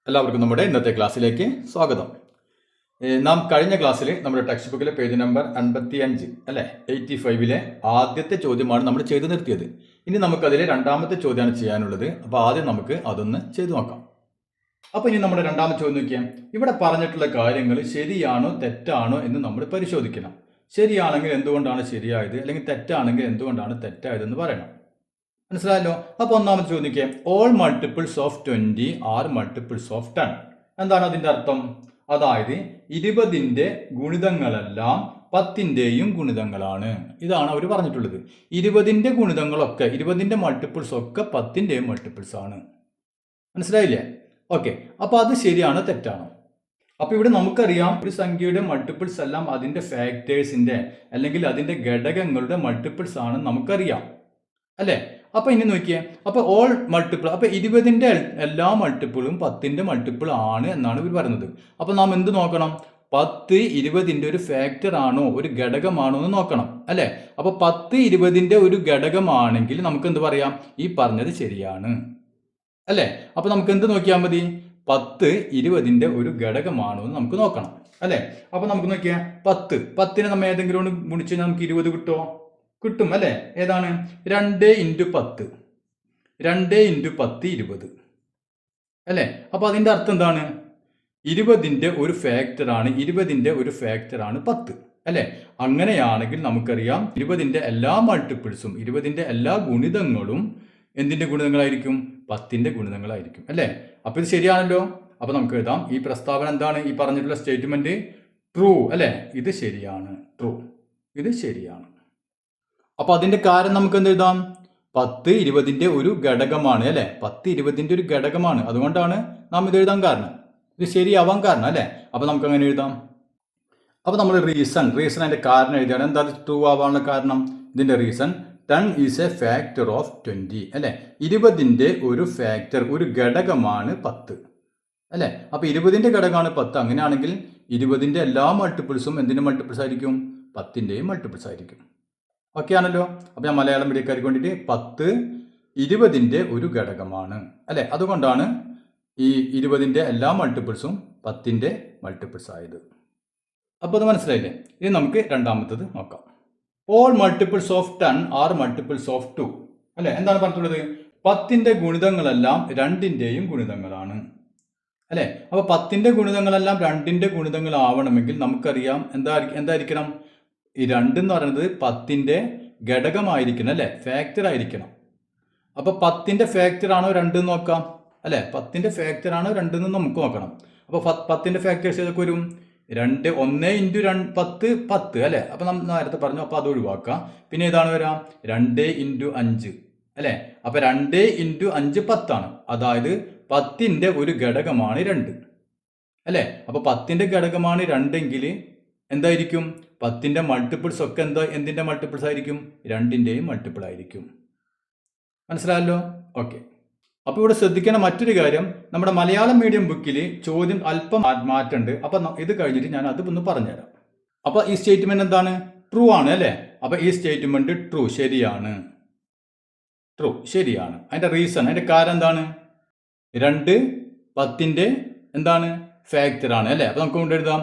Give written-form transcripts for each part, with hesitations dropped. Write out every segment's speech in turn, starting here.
എല്ലാവർക്കും നമ്മുടെ ഇന്നത്തെ ക്ലാസ്സിലേക്ക് സ്വാഗതം. നാം കഴിഞ്ഞ ക്ലാസ്സിൽ നമ്മുടെ ടെക്സ്റ്റ് ബുക്കിലെ പേജ് നമ്പർ 55 അല്ലേ 85 ആദ്യത്തെ ചോദ്യമാണ് നമ്മൾ ചെയ്തു നിർത്തിയത്. ഇനി നമുക്കതിലെ രണ്ടാമത്തെ ചോദ്യമാണ് ചെയ്യാനുള്ളത്. അപ്പോൾ ആദ്യം നമുക്ക് അതൊന്ന് ചെയ്തു നോക്കാം. അപ്പോൾ ഇനി നമ്മുടെ രണ്ടാമത്തെ ചോദ്യം നോക്കിയാൽ ഇവിടെ പറഞ്ഞിട്ടുള്ള കാര്യങ്ങൾ ശരിയാണോ തെറ്റാണോ എന്ന് നമ്മൾ പരിശോധിക്കണം. ശരിയാണെങ്കിൽ എന്തുകൊണ്ടാണ് ശരിയായത്, അല്ലെങ്കിൽ തെറ്റാണെങ്കിൽ എന്തുകൊണ്ടാണ് തെറ്റായതെന്ന് പറയണം. മനസ്സിലായല്ലോ. അപ്പോൾ ഒന്നാമത് ചോദിക്കാം, all multiples of 20 are multiples of 10. എന്താണ് അതിൻ്റെ അർത്ഥം? അതായത് 20ന്റെ ഗുണിതങ്ങളെല്ലാം 10ന്റെയും ഗുണിതങ്ങളാണ്. ഇതാണ് അവർ പറഞ്ഞിട്ടുള്ളത്. 20ന്റെ ഗുണിതങ്ങളൊക്കെ 20ന്റെ മൾട്ടിപ്പിൾസ് ഒക്കെ 10ന്റെയും മൾട്ടിപ്പിൾസ് ആണ്. മനസ്സിലായില്ലേ? ഓക്കെ. അപ്പോൾ അത് ശരിയാണോ തെറ്റാണോ? അപ്പോൾ ഇവിടെ നമുക്കറിയാം ഒരു സംഖ്യയുടെ മൾട്ടിപ്പിൾസ് എല്ലാം അതിൻ്റെ ഫാക്ടേഴ്സിൻ്റെ അല്ലെങ്കിൽ അതിൻ്റെ ഘടകങ്ങളുടെ മൾട്ടിപ്പിൾസ് ആണെന്ന് നമുക്കറിയാം അല്ലേ? അപ്പോൾ ഇനി നോക്കിയേ, അപ്പോൾ ഓൾ മൾട്ടിപ്പിൾ, അപ്പോൾ 20ന്റെ എല്ലാ മൾട്ടിപ്പിളും 10ന്റെ മൾട്ടിപ്പിൾ ആണ് എന്നാണ് ഇവർ പറയുന്നത്. അപ്പോൾ നാം എന്ത് നോക്കണം? 10 20ന്റെ ഒരു ഫാക്ടർ ആണോ, ഒരു ഘടകമാണോ എന്ന് നോക്കണം അല്ലേ? അപ്പോൾ 10 20ന്റെ ഒരു ഘടകമാണെങ്കിൽ നമുക്ക് എന്ത് പറയാം? ഈ പറഞ്ഞത് ശരിയാണ് അല്ലേ? അപ്പോൾ നമുക്ക് എന്ത് നോക്കിയാൽ മതി? 10 20ന്റെ ഒരു ഘടകമാണോ എന്ന് നമുക്ക് നോക്കണം അല്ലേ? അപ്പോൾ നമുക്ക് നോക്കിയാൽ 10നെ നമ്മൾ ഏതെങ്കിലും ഒന്ന് ഗുണിച്ച് കഴിഞ്ഞാൽ നമുക്ക് 20 കിട്ടുമോ? കിട്ടും അല്ലേ? ഏതാണ്? 2 × 10 2 × 10 20 അല്ലേ? അപ്പോൾ അതിൻ്റെ അർത്ഥം എന്താണ്? 20ന്റെ ഒരു ഫാക്ടറാണ് 10 അല്ലേ? അങ്ങനെയാണെങ്കിൽ നമുക്കറിയാം 20ന്റെ എല്ലാ മൾട്ടിപ്പിൾസും 20ന്റെ എല്ലാ ഗുണിതങ്ങളും എന്തിൻ്റെ ഗുണിതങ്ങളായിരിക്കും? 10ന്റെ ഗുണിതങ്ങളായിരിക്കും അല്ലേ? അപ്പോൾ ഇത് ശരിയാണല്ലോ. അപ്പോൾ നമുക്ക് എഴുതാം, ഈ പ്രസ്താവന എന്താണ്? ഈ പറഞ്ഞിട്ടുള്ള സ്റ്റേറ്റ്മെന്റ് ട്രൂ അല്ലേ? ഇത് ശരിയാണ്, ട്രൂ, ഇത് ശരിയാണ്. അപ്പോൾ അതിൻ്റെ കാരണം നമുക്ക് എന്ത് എഴുതാം? 10 20ന്റെ ഒരു ഘടകമാണ് അല്ലേ? 10 20ന്റെ ഒരു ഘടകമാണ്. അതുകൊണ്ടാണ് നാം ഇത് എഴുതാൻ കാരണം, ഇത് ശരിയാവാൻ കാരണം അല്ലേ? അപ്പോൾ നമുക്ക് അങ്ങനെ എഴുതാം. അപ്പോൾ നമ്മൾ റീസൺ അതിൻ്റെ കാരണം എഴുതിയാണ്. എന്താ ട്രൂ ആവാനുള്ള കാരണം? ഇതിൻ്റെ reason 10 is A factor of 20 അല്ലേ? 20ന്റെ ഒരു ഫാക്ടർ, ഒരു ഘടകമാണ് 10 അല്ലേ? അപ്പോൾ 20ന്റെ ഘടകമാണ് 10. അങ്ങനെയാണെങ്കിൽ 20ന്റെ എല്ലാ മൾട്ടിപ്പിൾസും എന്തിൻ്റെ മൾട്ടിപ്പിൾസ് ആയിരിക്കും? 10ന്റെയും മൾട്ടിപ്പിൾസ് ആയിരിക്കും. ഓക്കെ ആണല്ലോ. അപ്പോൾ ഞാൻ മലയാളം മീഡിയക്കാർക്ക് വേണ്ടിയിട്ട് 10 20ന്റെ ഒരു ഘടകമാണ് അല്ലേ? അതുകൊണ്ടാണ് ഈ 20ന്റെ എല്ലാ മൾട്ടിപ്പിൾസും 10ന്റെ മൾട്ടിപ്പിൾസ് ആയത്. അപ്പോൾ അത് മനസ്സിലായില്ലേ? ഇനി നമുക്ക് രണ്ടാമത്തത് നോക്കാം. All multiples of 10 are multiples of 2 അല്ലേ? എന്താണ് പറഞ്ഞിട്ടുള്ളത്? 10ന്റെ ഗുണിതങ്ങളെല്ലാം 2ന്റെയും ഗുണിതങ്ങളാണ് അല്ലേ? അപ്പോൾ 10ന്റെ ഗുണിതങ്ങളെല്ലാം 2ന്റെ ഗുണിതങ്ങളാവണമെങ്കിൽ നമുക്കറിയാം എന്തായിരിക്കണം? ഈ 2 എന്ന് പറയുന്നത് 10ന്റെ ഘടകമായിരിക്കണം അല്ലേ? ഫാക്ടർ ആയിരിക്കണം. അപ്പോൾ 10ന്റെ ഫാക്ടർ ആണോ 2 എന്ന് നോക്കാം അല്ലേ? 10ന്റെ ഫാക്ടർ ആണോ 2 എന്ന് നമുക്ക് നോക്കണം. അപ്പോൾ 10ന്റെ ഫാക്ടേഴ്സ് ഏതൊക്കെ വരും? 1 × 10 10 അല്ലേ? അപ്പോൾ നമ്മൾ നേരത്തെ പറഞ്ഞു, അപ്പോൾ അത് ഒഴിവാക്കാം. പിന്നെ ഏതാണ് വരാം? 2 × 5 അല്ലേ? അപ്പോൾ 2 × 5 10 ആണ്. അതായത് 10ന്റെ ഒരു ഘടകമാണ് 2 അല്ലേ? അപ്പോൾ 10ന്റെ ഘടകമാണ് 2 എങ്കിൽ എന്തായിരിക്കും? 10ന്റെ മൾട്ടിപ്പിൾസ് ഒക്കെ എന്തിൻ്റെ മൾട്ടിപ്പിൾസ് ആയിരിക്കും? 2ന്റെയും മൾട്ടിപ്പിൾ ആയിരിക്കും. മനസ്സിലായല്ലോ? ഓക്കെ. അപ്പോൾ ഇവിടെ ശ്രദ്ധിക്കേണ്ട മറ്റൊരു കാര്യം, നമ്മുടെ മലയാളം മീഡിയം ബുക്കിൽ ചോദ്യം അല്പം മാറ്റമുണ്ട്. അപ്പം ഇത് കഴിഞ്ഞിട്ട് ഞാൻ അത് ഒന്ന് പറഞ്ഞുതരാം. അപ്പോൾ ഈ സ്റ്റേറ്റ്മെന്റ് എന്താണ്? ട്രൂ ആണ് അല്ലേ? അപ്പോൾ ഈ സ്റ്റേറ്റ്മെന്റ് ട്രൂ, ശരിയാണ്, ട്രൂ, ശരിയാണ്. അതിൻ്റെ റീസൺ, അതിൻ്റെ കാരണം എന്താണ്? 2 10ന്റെ എന്താണ്? ഫാക്ടർ ആണ് അല്ലേ? അപ്പോൾ നമുക്ക് കൊണ്ടെഴുതാം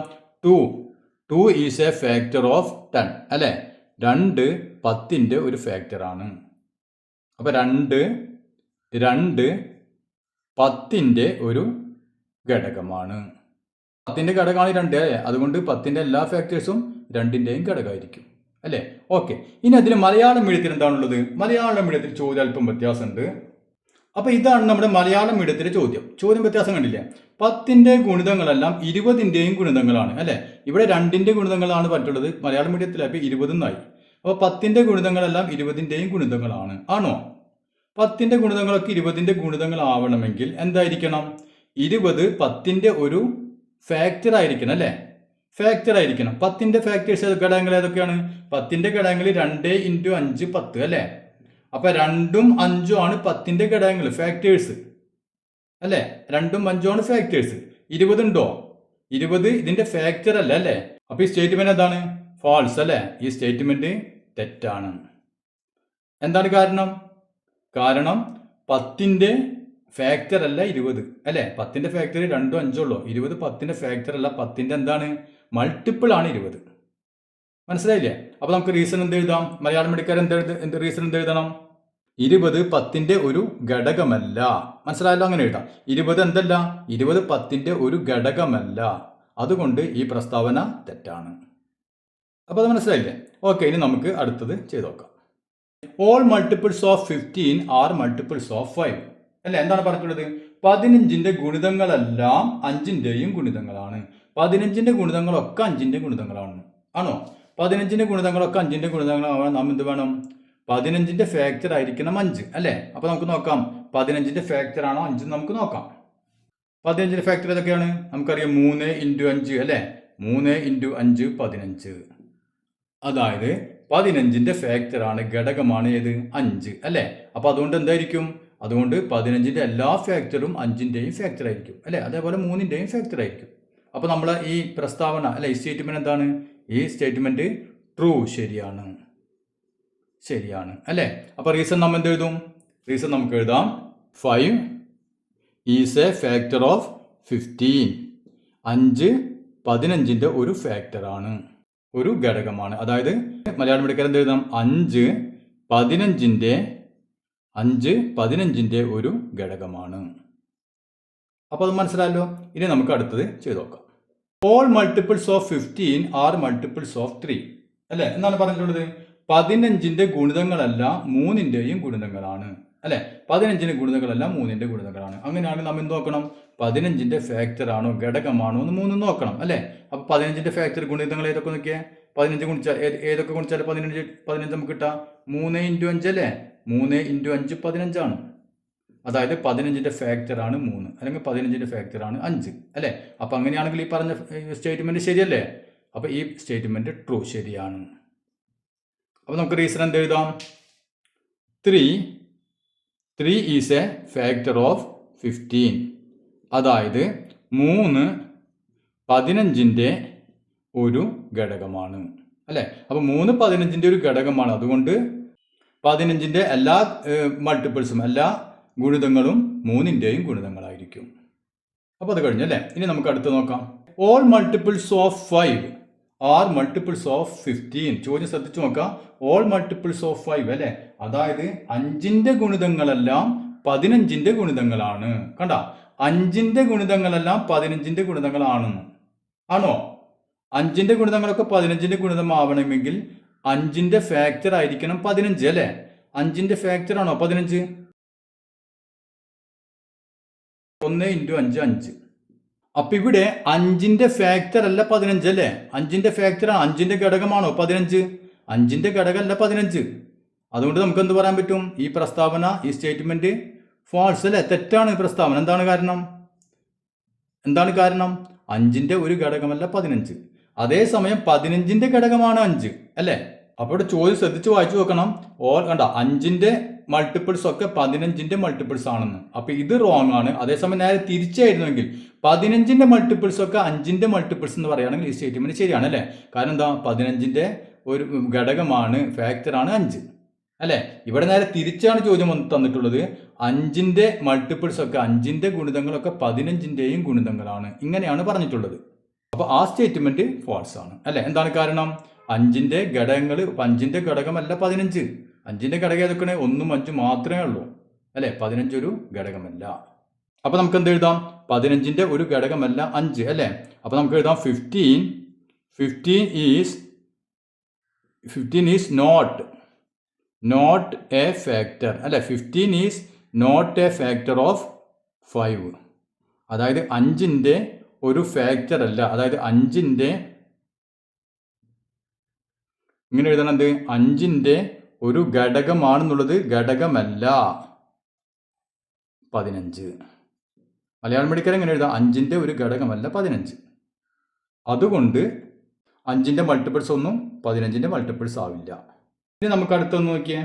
2 ഈസ് എ ഫാക്ടർ ഓഫ് 10 അല്ലേ? 2 10ന്റെ ഒരു ഫാക്ടർ ആണ്. അപ്പോൾ 2 10ന്റെ ഒരു ഘടകമാണ്. 10ന്റെ ഘടകമാണ് 2 അല്ലേ? അതുകൊണ്ട് 10ന്റെ എല്ലാ ഫാക്ടേഴ്സും 2ന്റെയും ഘടകമായിരിക്കും അല്ലേ? ഓക്കെ. ഇനി അതിൽ മലയാളം മീഡിയത്തിൽ എന്താണുള്ളത്? മലയാളം മീഡിയത്തിൽ ചോദ്യം അല്പം വ്യത്യാസമുണ്ട്. അപ്പോൾ ഇതാണ് നമ്മുടെ മലയാളം മീഡിയത്തിലെ ചോദ്യം വ്യത്യാസം കണ്ടില്ലേ? 10ന്റെ ഗുണിതങ്ങളെല്ലാം 20ന്റെയും ഗുണിതങ്ങളാണ് അല്ലേ? ഇവിടെ 2ന്റെ ഗുണിതങ്ങളാണ് പറ്റുള്ളത്. മലയാളം മീഡിയത്തിലായപ്പോൾ 20 എന്നായി. അപ്പോൾ 10ന്റെ ഗുണിതങ്ങളെല്ലാം 20ന്റെയും ഗുണിതങ്ങളാണ്. ആണോ? 10ന്റെ ഗുണിതങ്ങളൊക്കെ 20ന്റെ ഗുണിതങ്ങളാവണമെങ്കിൽ എന്തായിരിക്കണം? 20 10ന്റെ ഒരു ഫാക്ടർ ആയിരിക്കണം അല്ലേ? ഫാക്ടർ ആയിരിക്കണം. 10ന്റെ ഫാക്ടേഴ്സ് ഘടകങ്ങൾ ഏതൊക്കെയാണ്? 10ന്റെ ഘടകങ്ങൾ 2 × 5 10 അല്ലേ? അപ്പോൾ 2ഉം 5ഉം ആണ് 10ന്റെ ഘടകങ്ങൾ, ഫാക്ടേഴ്സ് അല്ലേ? 2ഉം 5ഉം ആണ് ഫാക്ടേഴ്സ്. 20 ഉണ്ടോ? 20 ഇതിന്റെ ഫാക്ടർ അല്ല അല്ലേ? അപ്പോൾ ഈ സ്റ്റേറ്റ്മെന്റ് എന്താണ്? ഫാൾസ് അല്ലേ? ഈ സ്റ്റേറ്റ്മെന്റ് തെറ്റാണ്. എന്താണ് കാരണം? 10ന്റെ ഫാക്ടർ അല്ല 20 അല്ലേ? 10ന്റെ ഫാക്ടർ 2 5 ഉള്ളൂ. 20 10ന്റെ ഫാക്ടർ അല്ല, 10ന്റെ എന്താണ് മൾട്ടിപ്പിൾ ആണ് 20. മനസ്സിലായില്ലേ? അപ്പൊ നമുക്ക് റീസൺ എന്ത് എഴുതാം? മലയാളം പഠിക്കാർ എന്ത് റീസൺ എന്ത് എഴുതണം? 20 10ന്റെ ഒരു ഘടകമല്ല. മനസ്സിലായല്ലോ? അങ്ങനെ എഴുതാം. 20 എന്തല്ല? 20 10ന്റെ ഒരു ഘടകമല്ല. അതുകൊണ്ട് ഈ പ്രസ്താവന തെറ്റാണ്. അപ്പോൾ അത് മനസ്സിലായില്ലേ? ഓക്കെ, ഇനി നമുക്ക് അടുത്തത് ചെയ്ത് നോക്കാം. All multiples of 15 are multiples of 5 അല്ലെ? എന്താണ് പറഞ്ഞിട്ടുള്ളത്? 15ന്റെ ഗുണിതങ്ങളെല്ലാം 5ന്റെയും ഗുണിതങ്ങളാണ്. 15ന്റെ ഗുണിതങ്ങളൊക്കെ 5ന്റെ ഗുണിതങ്ങളാണ്. ആണോ? 15ന്റെ ഗുണിതങ്ങളൊക്കെ 5ന്റെ ഗുണിതങ്ങളാണ്. നാം എന്ത് വേണം? 15ന്റെ ഫാക്ടർ ആയിരിക്കണം 5 അല്ലേ? അപ്പൊ നമുക്ക് നോക്കാം 15ന്റെ ഫാക്ടർ ആണോ 5 നമുക്ക് നോക്കാം. 15ന്റെ ഫാക്ടർ ഏതൊക്കെയാണ്? നമുക്കറിയാം 3 × 5 അല്ലേ? 3 × 5 15. അതായത് 15ന്റെ ഫാക്ടർ ആണ്, ഘടകമാണ് ഏത്? 5 അല്ലേ? അപ്പൊ അതുകൊണ്ട് എന്തായിരിക്കും? അതുകൊണ്ട് 15ന്റെ എല്ലാ ഫാക്ടറും 5ന്റെയും ഫാക്ടർ ആയിരിക്കും അല്ലേ? അതേപോലെ 3ന്റെയും ഫാക്ടർ ആയിരിക്കും. അപ്പൊ നമ്മളെ ഈ പ്രസ്താവന അല്ലെ, ഈ സ്റ്റേറ്റ്മെന്റ് എന്താണ്? ഈ സ്റ്റേറ്റ്മെന്റ് ട്രൂ, ശരിയാണ്, ശരിയാണ് അല്ലേ? അപ്പൊ റീസൺ നമ്മൾ എന്ത് എഴുതും? റീസൺ നമുക്ക് എഴുതാം 5 ഈസ് എ ഫാക്ടർ ഓഫ് 15. 5 15ന്റെ ഒരു ഫാക്ടറാണ്, ഒരു ഘടകമാണ്. അതായത് മലയാളം പഠിക്കാൻ എന്ത് എഴുതാം? 5 15ന്റെ ഒരു ഘടകമാണ്. അപ്പോൾ അത് മനസ്സിലായല്ലോ. ഇനി നമുക്ക് അടുത്തത് ചെയ്ത് നോക്കാം. All multiples of 15 are multiples of 3 അല്ലെ? എന്താണ് പറഞ്ഞിട്ടുള്ളത്? 15ന്റെ ഗുണിതങ്ങളെല്ലാം 3ന്റെയും ഗുണിതങ്ങളാണ് അല്ലെ? 15ന്റെ ഗുണിതങ്ങളെല്ലാം 3ന്റെ ഗുണിതങ്ങളാണ്. അങ്ങനെയാണെങ്കിൽ നമ്മൾ എന്ത് നോക്കണം? 15ന്റെ ഫാക്ടർ ആണോ ഘടകമാണോ എന്ന് 3 നോക്കണം അല്ലെ? അപ്പൊ 15ന്റെ ഫാക്ടർ ഗുണിതങ്ങൾ ഏതൊക്കെ നോക്കിയേ? 15 ഗുണിച്ചാൽ ഏതൊക്കെ ഗുണിച്ചാൽ 15 നമുക്ക് കിട്ടാം? 3 × 5 അല്ലേ? 3 × 5 15 ആണ്. അതായത് 15ന്റെ ഫാക്ടർ ആണ് 3 അല്ലെങ്കിൽ 15ന്റെ ഫാക്ടർ ആണ് 5 അല്ലേ? അപ്പൊ അങ്ങനെയാണെങ്കിൽ ഈ പറഞ്ഞ സ്റ്റേറ്റ്മെന്റ് ശരിയല്ലേ? അപ്പൊ ഈ സ്റ്റേറ്റ്മെന്റ് ട്രൂ, ശരിയാണ്. അപ്പൊ നമുക്ക് റീസൺ എന്ത് എഴുതാം? 3 ഈസ് എ ഫാക്ടർ ഓഫ് 15. അതായത് 3 15ന്റെ ഒരു ഘടകമാണ് അല്ലെ? അപ്പൊ 3 15ന്റെ ഒരു ഘടകമാണ്. അതുകൊണ്ട് 15ന്റെ എല്ലാ മൾട്ടിപ്പിൾസും, എല്ലാ ഗുണിതങ്ങളും 3ന്റെയും ഗുണിതങ്ങളായിരിക്കും. അപ്പോൾ അത് കഴിഞ്ഞല്ലേ? ഇനി നമുക്ക് അടുത്ത് നോക്കാം. All multiples of 5 are multiples of 15. ചോദ്യം ശ്രദ്ധിച്ചു നോക്കാം. ഓൾ മൾട്ടിപ്പിൾസ് ഓഫ് 5 അല്ലെ? അതായത് 5ന്റെ ഗുണിതങ്ങളെല്ലാം 15ന്റെ ഗുണിതങ്ങളാണ്. കണ്ട? 5ന്റെ ഗുണിതങ്ങളെല്ലാം 15ന്റെ ഗുണിതങ്ങളാണ്. ആണോ? 5ന്റെ ഗുണിതങ്ങളൊക്കെ 15ന്റെ ഗുണിതമാവണമെങ്കിൽ 5ന്റെ ഫാക്ടർ ആയിരിക്കണം 15 അല്ലെ? 5ന്റെ ഫാക്ടർ ആണോ 15? 1 × 5 5. അപ്പൊ ഇവിടെ 5ന്റെ ഫാക്ടർ അല്ല 15 അല്ലേ? 5ന്റെ ഫാക്ടർ ആണ്, 5ന്റെ ഘടകമാണോ 15? 5ന്റെ ഘടകമല്ല 15. അതുകൊണ്ട് നമുക്ക് എന്ത് പറയാൻ പറ്റും? ഈ പ്രസ്താവന, ഈ സ്റ്റേറ്റ്മെന്റ് ഫാൾസ് അല്ലേ? തെറ്റാണ് ഈ പ്രസ്താവന. എന്താണ് കാരണം? 5ന്റെ ഒരു ഘടകമല്ല 15. അതേസമയം 15ന്റെ ഘടകമാണ് 5 അല്ലേ? അപ്പോൾ ഇവിടെ ചോദ്യം ശ്രദ്ധിച്ച് വായിച്ചു നോക്കണം. കണ്ട, 5ന്റെ മൾട്ടിപ്പിൾസ് ഒക്കെ 15ന്റെ മൾട്ടിപ്പിൾസ് ആണെന്ന്. അപ്പൊ ഇത് റോങ് ആണ്. അതേസമയം നേരെ തിരിച്ചായിരുന്നെങ്കിൽ 15ന്റെ മൾട്ടിപ്പിൾസ് ഒക്കെ 5ന്റെ മൾട്ടിപ്പിൾസ് എന്ന് പറയുകയാണെങ്കിൽ ഈ സ്റ്റേറ്റ്മെന്റ് ശരിയാണ് അല്ലേ? കാരണം എന്താ? 15ന്റെ ഒരു ഘടകമാണ്, ഫാക്ടറാണ് 5 അല്ലെ? ഇവിടെ നേരെ തിരിച്ചാണ് ചോദ്യം തന്നിട്ടുള്ളത്. 5ന്റെ മൾട്ടിപ്പിൾസ് ഒക്കെ, 5ന്റെ ഗുണിതങ്ങളൊക്കെ 15ന്റെയും ഗുണിതങ്ങളാണ്. ഇങ്ങനെയാണ് പറഞ്ഞിട്ടുള്ളത്. അപ്പൊ ആ സ്റ്റേറ്റ്മെന്റ് ഫാൾസ് ആണ് അല്ലെ? എന്താണ് കാരണം? 5ന്റെ ഘടകങ്ങൾ, 5ന്റെ ഘടകമല്ല 15. 5ന്റെ ഘടകം ഏതൊക്കെയാണ്? 1ഉം 5ഉം മാത്രമേ ഉള്ളൂ അല്ലെ? 15 ഒരു ഘടകമല്ല. അപ്പൊ നമുക്ക് എന്ത് എഴുതാം? 15ന്റെ ഒരു ഘടകമല്ല 5 അല്ലെ? അപ്പൊ നമുക്ക് എഴുതാം 15 ഈസ് നോട്ട് എ ഫാക്ടർ അല്ലെ? 15 is not a factor of 5. അതായത് 5ന്റെ ഒരു ഫാക്ടർ അല്ല. അതായത് 5ന്റെ ഇങ്ങനെ എഴുതണത് 5ന്റെ ഒരു ഘടകമാണെന്നുള്ളത് ഘടകമല്ല 15. മലയാളം പഠിക്കാൻ എങ്ങനെ എഴുതാം? 5ന്റെ ഒരു ഘടകമല്ല 15. അതുകൊണ്ട് 5ന്റെ മൾട്ടിപ്പിൾസ് ഒന്നും 15ന്റെ മൾട്ടിപ്പിൾസ് ആവില്ല. ഇനി നമുക്ക് അടുത്തൊന്ന് നോക്കിയേ.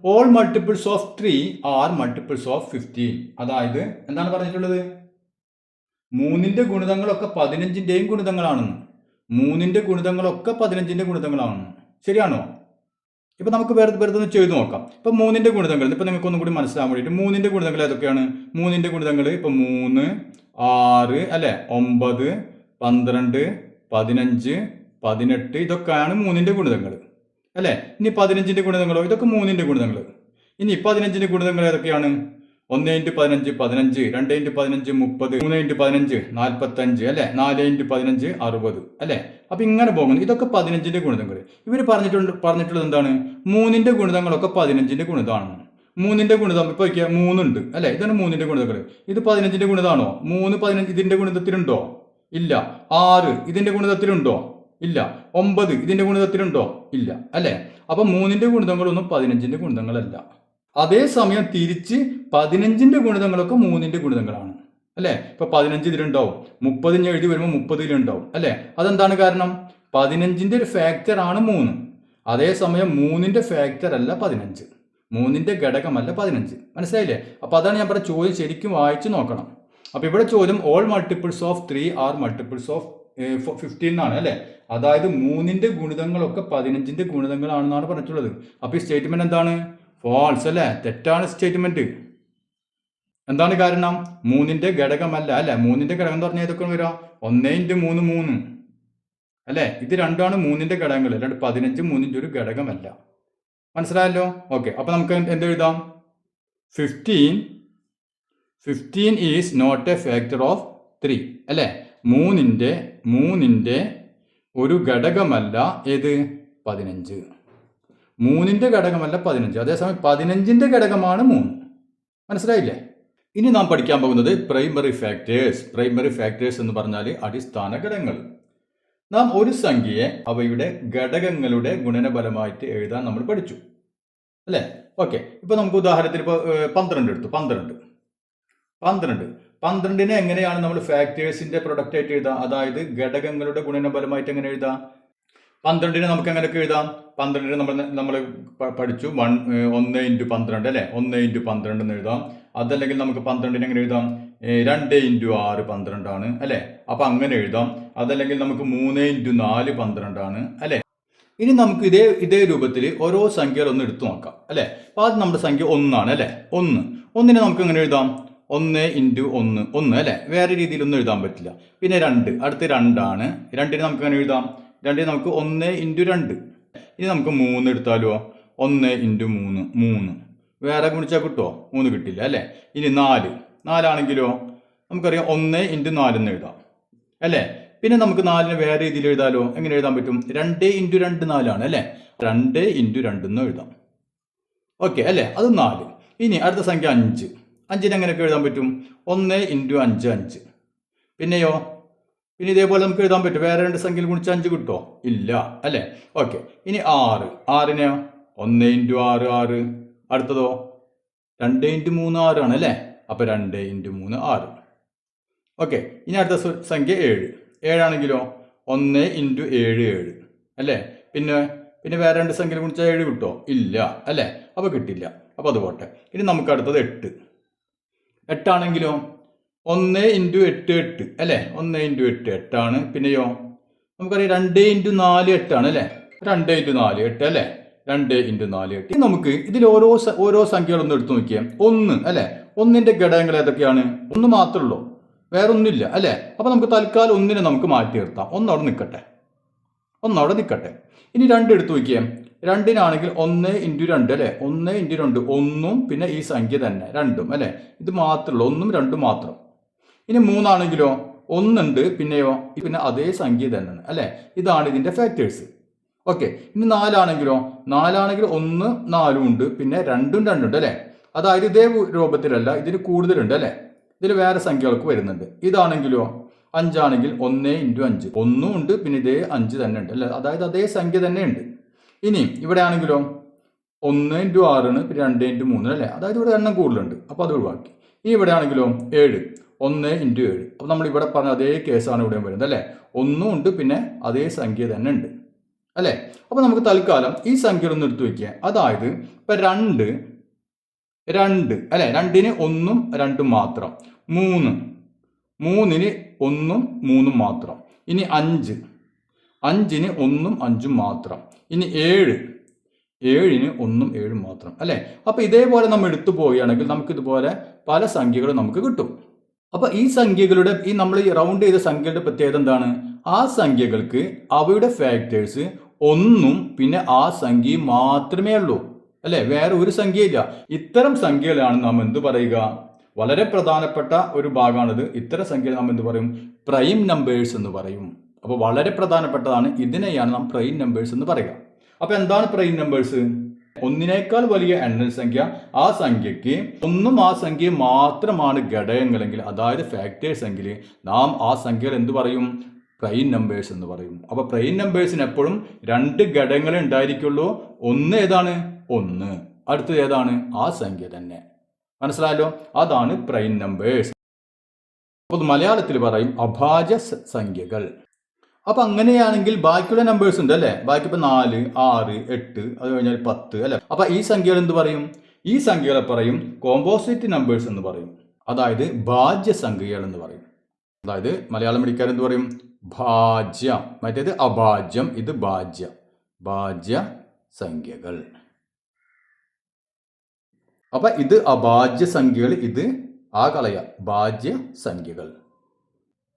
All multiples of 3 are multiples of 15. അതായത് എന്താണ് പറഞ്ഞിട്ടുള്ളത്? 3ന്റെ ഗുണിതങ്ങളൊക്കെ 15ന്റെയും ഗുണിതങ്ങളാണെന്ന്. 3ന്റെ ഗുണിതങ്ങളൊക്കെ 15ന്റെ ഗുണിതങ്ങളാണെന്ന്. ശരിയാണോ? ഇപ്പം നമുക്ക് വെറുതെ ഒന്ന് ചെയ്ത് നോക്കാം. ഇപ്പം 3ന്റെ ഗുണിതങ്ങൾ ഇപ്പം നിങ്ങൾക്ക് ഒന്നും കൂടി മനസ്സിലാകാൻ വേണ്ടിയിട്ട് 3ന്റെ ഗുണിതങ്ങൾ ഏതൊക്കെയാണ്? 3ന്റെ ഗുണിതങ്ങൾ ഇപ്പം 3, 6 അല്ലേ, 9, 12, 15, 18 ഇതൊക്കെയാണ് 3ന്റെ ഗുണിതങ്ങൾ അല്ലേ. ഇനി 15ന്റെ ഗുണിതങ്ങളോ? ഇതൊക്കെ 3ന്റെ ഗുണിതങ്ങൾ. ഇനി 15ന്റെ ഗുണിതങ്ങൾ ഏതൊക്കെയാണ്? 1 × 15 15, 2 × 15 30, 3 × 15 45 അല്ലെ, 4 × 15 60 അല്ലെ. അപ്പൊ ഇങ്ങനെ പോകുന്നു. ഇതൊക്കെ 15ന്റെ ഗുണിതങ്ങൾ. ഇവർ പറഞ്ഞിട്ടുള്ളത് എന്താണ്? 3ന്റെ ഗുണിതങ്ങളൊക്കെ 15ന്റെ ഗുണിതമാണ്. 3ന്റെ ഗുണിതം ഇപ്പൊ 3 ഉണ്ട് അല്ലെ, ഇതാണ് 3ന്റെ ഗുണിതങ്ങൾ. ഇത് 15ന്റെ ഗുണിതാണോ? 3 15 ഇതിന്റെ ഗുണിതത്തിലുണ്ടോ? ഇല്ല. 6 ഇതിന്റെ ഗുണിതത്തിലുണ്ടോ? ഇല്ല. 9 ഇതിന്റെ ഗുണിതത്തിലുണ്ടോ? ഇല്ല അല്ലെ. അപ്പൊ 3ന്റെ ഗുണിതങ്ങളൊന്നും 15ന്റെ ഗുണിതങ്ങളല്ല. അതേസമയം തിരിച്ച് 15ന്റെ ഗുണിതങ്ങളൊക്കെ 3ന്റെ ഗുണിതങ്ങളാണ് അല്ലെ. ഇപ്പൊ 15 ഇതിലുണ്ടാവും, 30 എഴുതി വരുമ്പോൾ 30 ഇതിലുണ്ടാവും അല്ലെ. അതെന്താണ് കാരണം? 15ന്റെ ഒരു ഫാക്ടർ ആണ് 3. അതേസമയം 3ന്റെ ഫാക്ടർ അല്ല 15, 3ന്റെ ഘടകമല്ല 15. മനസ്സിലായില്ലേ? അപ്പൊ അതാണ് ഞാൻ പറഞ്ഞ ചോദ്യം ശരിക്കും വായിച്ചു നോക്കണം. അപ്പൊ ഇവിടെ ചോദ്യം all multiples of 3 are multiples of 15 എന്നാണ് അല്ലെ. അതായത് 3ന്റെ ഗുണിതങ്ങളൊക്കെ 15ന്റെ ഗുണിതങ്ങളാണെന്നാണ് പറഞ്ഞിട്ടുള്ളത്. അപ്പൊ ഈ സ്റ്റേറ്റ്മെന്റ് എന്താണ്? ഫാൾസ് അല്ലെ, തെറ്റാണ് സ്റ്റേറ്റ്മെന്റ്. എന്താണ് കാരണം? 3ന്റെ ഘടകമല്ല അല്ലെ. 3ന്റെ ഘടകം എന്ന് പറഞ്ഞാൽ ഏതൊക്കെ വരാം? 1 × 3 3 അല്ലെ. ഇത് രണ്ടാണ് 3ന്റെ ഘടകങ്ങൾ, അല്ലാണ്ട് 15 3ന്റെ ഒരു ഘടകമല്ല. മനസ്സിലായല്ലോ? ഓക്കെ. അപ്പൊ നമുക്ക് എന്തെഴുതാം? 15 is not a factor of 3 അല്ലെ. 3ന്റെ ഒരു ഘടകമല്ല ഏത്? 15. 3ന്റെ ഘടകമല്ല 15. അതേസമയം 15ന്റെ ഘടകമാണ് 3. മനസ്സിലായില്ലേ? ഇനി നാം പഠിക്കാൻ പോകുന്നത് പ്രൈമറി ഫാക്ടേഴ്സ്. പ്രൈമറി ഫാക്ടേഴ്സ് എന്ന് പറഞ്ഞാൽ അടിസ്ഥാന ഘടകങ്ങൾ. നാം ഒരു സംഖ്യയെ അവയുടെ ഘടകങ്ങളുടെ ഗുണനഫലമായിട്ട് എഴുതാൻ നമ്മൾ പഠിച്ചു അല്ലേ. ഓക്കെ. ഇപ്പൊ നമുക്ക് ഉദാഹരണത്തിന് ഇപ്പോൾ 12 എടുത്തു. 12നെ എങ്ങനെയാണ് നമ്മൾ ഫാക്ടേഴ്സിന്റെ പ്രൊഡക്റ്റ് ആയിട്ട് എഴുതാം? അതായത് ഘടകങ്ങളുടെ ഗുണനഫലമായിട്ട് എങ്ങനെ എഴുതാം? 12നെ നമുക്ക് എങ്ങനെയൊക്കെ എഴുതാം? 12നെ നമ്മൾ പഠിച്ചു 1 × 12 അല്ലെ, 1 × 12 എന്ന് എഴുതാം. അതല്ലെങ്കിൽ നമുക്ക് 12നെ എങ്ങനെ എഴുതാം? 2 × 6 12 ആണ് അല്ലെ. അപ്പൊ അങ്ങനെ എഴുതാം. അതല്ലെങ്കിൽ നമുക്ക് 3 × 4 12 ആണ് അല്ലെ. ഇനി നമുക്ക് ഇതേ രൂപത്തിൽ ഓരോ സംഖ്യകൾ ഒന്ന് എടുത്തു നോക്കാം അല്ലെ. അപ്പൊ ആദ്യം നമ്മുടെ സംഖ്യ 1 ആണ് അല്ലെ. 1നെ നമുക്ക് എങ്ങനെ എഴുതാം? 1 × 1 അല്ലെ. വേറെ രീതിയിലൊന്നും എഴുതാൻ പറ്റില്ല. പിന്നെ 2, അടുത്ത് 2 ആണ്. 2നെ നമുക്ക് എങ്ങനെ എഴുതാം? 2 നമുക്ക് 1 × 2. ഇനി നമുക്ക് 3 എടുത്താലോ? 1 × 3 വേറെ ഗുണിച്ചാൽ കിട്ടുമോ? 3 കിട്ടില്ല അല്ലെ. ഇനി 4 ആണെങ്കിലോ നമുക്കറിയാം 1 × 4 എന്ന് എഴുതാം അല്ലെ. പിന്നെ നമുക്ക് 4നെ വേറെ രീതിയിൽ എഴുതാലോ? എങ്ങനെ എഴുതാൻ പറ്റും? 2 × 2 4 ആണ് അല്ലെ. 2 × 2 എന്ന് എഴുതാം. ഓക്കെ അല്ലെ. അത് 4. ഇനി അടുത്ത സംഖ്യ 5നെ എങ്ങനെയൊക്കെ എഴുതാൻ പറ്റും? 1 × 5 5. പിന്നെയോ? പിന്നെ ഇതേപോലെ നമുക്ക് എഴുതാൻ പറ്റും. വേറെ 2 സംഖ്യയിൽ ഗുണിച്ച് 5 കിട്ടുമോ? ഇല്ല അല്ലെ. ഓക്കെ. ഇനി 6നെ 1 × 6 6. അടുത്തതോ 2 × 3 6 ആണ് അല്ലെ. അപ്പൊ 2 × 3 6. ഓക്കെ. ഇനി അടുത്ത സംഖ്യ 7 ആണെങ്കിലോ 1 × 7 7 അല്ലെ. പിന്നെ വേറെ 2 സംഖ്യയിൽ ഗുണിച്ചാൽ 7 കിട്ടുമോ? ഇല്ല അല്ലെ. അപ്പൊ കിട്ടില്ല. അപ്പൊ അത് പോട്ടെ. ഇനി നമുക്ക് അടുത്തത് 8 ആണെങ്കിലോ 1 × 8 8 അല്ലെ. 1 × 8 8 ആണ്. പിന്നെയോ നമുക്കറിയാം 2 × 4 8 ആണ് അല്ലെ. 2 × 4 8 അല്ലെ. 2 × 4 8. ഇനി നമുക്ക് ഇതിൽ ഓരോ സംഖ്യകളൊന്നും എടുത്തു നോക്കിയാൽ 1 അല്ലെ. 1ന്റെ ഘടകങ്ങൾ ഏതൊക്കെയാണ്? 1 മാത്രമേ ഉള്ളൂ, വേറെ ഒന്നുമില്ല അല്ലെ. അപ്പൊ നമുക്ക് തൽക്കാലം 1നെ നമുക്ക് മാറ്റി നിർത്താം. 1 അവിടെ നിൽക്കട്ടെ. ഇനി 2 എടുത്തു നോക്കിയേ. 2നാണെങ്കിൽ 1 × 2 അല്ലെ. 1 × 2 1ഉം പിന്നെ ഈ സംഖ്യ തന്നെ 2ഉം അല്ലെ. ഇത് മാത്രമല്ല, 1ഉം 2ഉം മാത്രം. ഇനി 3 ആണെങ്കിലോ 1 ഉണ്ട്, പിന്നെ അതേ സംഖ്യ തന്നെയാണ് അല്ലെ. ഇതാണ് ഇതിന്റെ ഫാക്ടേഴ്സ്. ഓക്കെ. ഇനി 4 ആണെങ്കിലോ 1 4 ഉണ്ട്, പിന്നെ 2ഉം 2 ഉണ്ട് അല്ലെ. അതായത് ഇതേ രൂപത്തിലല്ല, ഇതിന് കൂടുതലുണ്ട് അല്ലെ. ഇതിൽ വേറെ സംഖ്യകൾക്ക് വരുന്നുണ്ട്. ഇതാണെങ്കിലോ 5 ആണെങ്കിൽ 1 × 5 1ഉം ഉണ്ട്, പിന്നെ ഇതേ 5 തന്നെ ഉണ്ട് അല്ലെ. അതായത് അതേ സംഖ്യ തന്നെ ഉണ്ട്. ഇനി ഇവിടെ ആണെങ്കിലോ 1 × 6 ആണ്, പിന്നെ 2 × 3 അല്ലെ. അതായത് ഇവിടെ എണ്ണം കൂടുതലുണ്ട്, അപ്പൊ അത് ഒഴിവാക്കി. ഇനി ഇവിടെ ആണെങ്കിലോ 7 1 × 7. അപ്പൊ നമ്മൾ ഇവിടെ പറഞ്ഞ അതേ കേസാണ് ഇവിടെ വരുന്നത് അല്ലെ. 1ഉം ഉണ്ട്, പിന്നെ അതേ സംഖ്യ തന്നെ ഉണ്ട് അല്ലെ. അപ്പൊ നമുക്ക് തൽക്കാലം ഈ സംഖ്യകളൊന്നും എടുത്തു വെക്കുക. അതായത് ഇപ്പൊ 2 അല്ലെ. 2ന് 1ഉം 2ഉം മാത്രം. 3ന് 1ഉം 3ഉം മാത്രം. ഇനി 5ന് 1ഉം 5ഉം മാത്രം. ഇനി 7 7ന് 1ഉം 7ഉം മാത്രം അല്ലേ. അപ്പോൾ ഇതേപോലെ നമ്മൾ എടുത്തു പോവുകയാണെങ്കിൽ നമുക്കിതുപോലെ പല സംഖ്യകൾ നമുക്ക് കിട്ടും. അപ്പോൾ ഈ സംഖ്യകളുടെ നമ്മൾ ഈ റൗണ്ട് ചെയ്ത സംഖ്യയുടെ പ്രത്യേകത എന്താണ്? ആ സംഖ്യകൾക്ക് അവയുടെ ഫാക്ടേഴ്സ് 1ഉം പിന്നെ ആ സംഖ്യയും മാത്രമേ ഉള്ളൂ അല്ലേ, വേറെ ഒരു സംഖ്യയില്ല. ഇത്തരം സംഖ്യകളാണ് നാം എന്ത് പറയുക? വളരെ പ്രധാനപ്പെട്ട ഒരു ഭാഗമാണിത്. ഇത്തരം സംഖ്യകൾ നാം എന്ത് പറയും? പ്രൈം നമ്പേഴ്സ് എന്ന് പറയും. അപ്പോൾ വളരെ പ്രധാനപ്പെട്ടതാണ്. ഇതിനെയാണ് നാം പ്രൈം നമ്പേഴ്സ് എന്ന് പറയുക. അപ്പോൾ എന്താണ് പ്രൈം നമ്പേഴ്സ്? ഒന്നിനേക്കാൾ വലിയ എണ്ണൽ സംഖ്യ, ആ സംഖ്യയ്ക്ക് 1ഉം ആ സംഖ്യ മാത്രമാണ് ഘടകങ്ങളെങ്കിൽ, അതായത് ഫാക്ടേഴ്സ് എങ്കിൽ, നാം ആ സംഖ്യകൾ എന്ത് പറയും? പ്രൈം നമ്പേഴ്സ് എന്ന് പറയും. അപ്പോൾ പ്രൈം നമ്പേഴ്സിന് എപ്പോഴും 2 ഘടകങ്ങളെ ഉണ്ടായിരിക്കുള്ളൂ. ഒന്ന് ഏതാണ്? 1. അടുത്തത് ഏതാണ്? ആ സംഖ്യ തന്നെ. മനസ്സിലായല്ലോ? അതാണ് പ്രൈം നമ്പേഴ്സ്. അപ്പോൾ മലയാളത്തിൽ പറയും അഭാജ്യ സംഖ്യകൾ. അപ്പൊ അങ്ങനെയാണെങ്കിൽ ബാക്കിയുള്ള നമ്പേഴ്സ് ഉണ്ട് അല്ലെ, ബാക്കി ഇപ്പൊ 4, 6, 8, അത് കഴിഞ്ഞാൽ 10 അല്ലെ. അപ്പൊ ഈ സംഖ്യകൾ എന്ത് പറയും? ഈ സംഖ്യകളെ പറയും കോമ്പോസിറ്റ് നമ്പേഴ്സ് എന്ന് പറയും, അതായത് ഭാജ്യ സംഖ്യകൾ എന്ന് പറയും. അതായത് മലയാളം പഠിക്കാൻ എന്ത് പറയും? ഭാജ്യ. മറ്റേത് അഭാജ്യം, ഇത് ഭാജ്യ. ഭാജ്യ സംഖ്യകൾ. അപ്പൊ ഇത് അഭാജ്യ സംഖ്യകൾ, ഇത് ആ കളയ ഭാജ്യ സംഖ്യകൾ.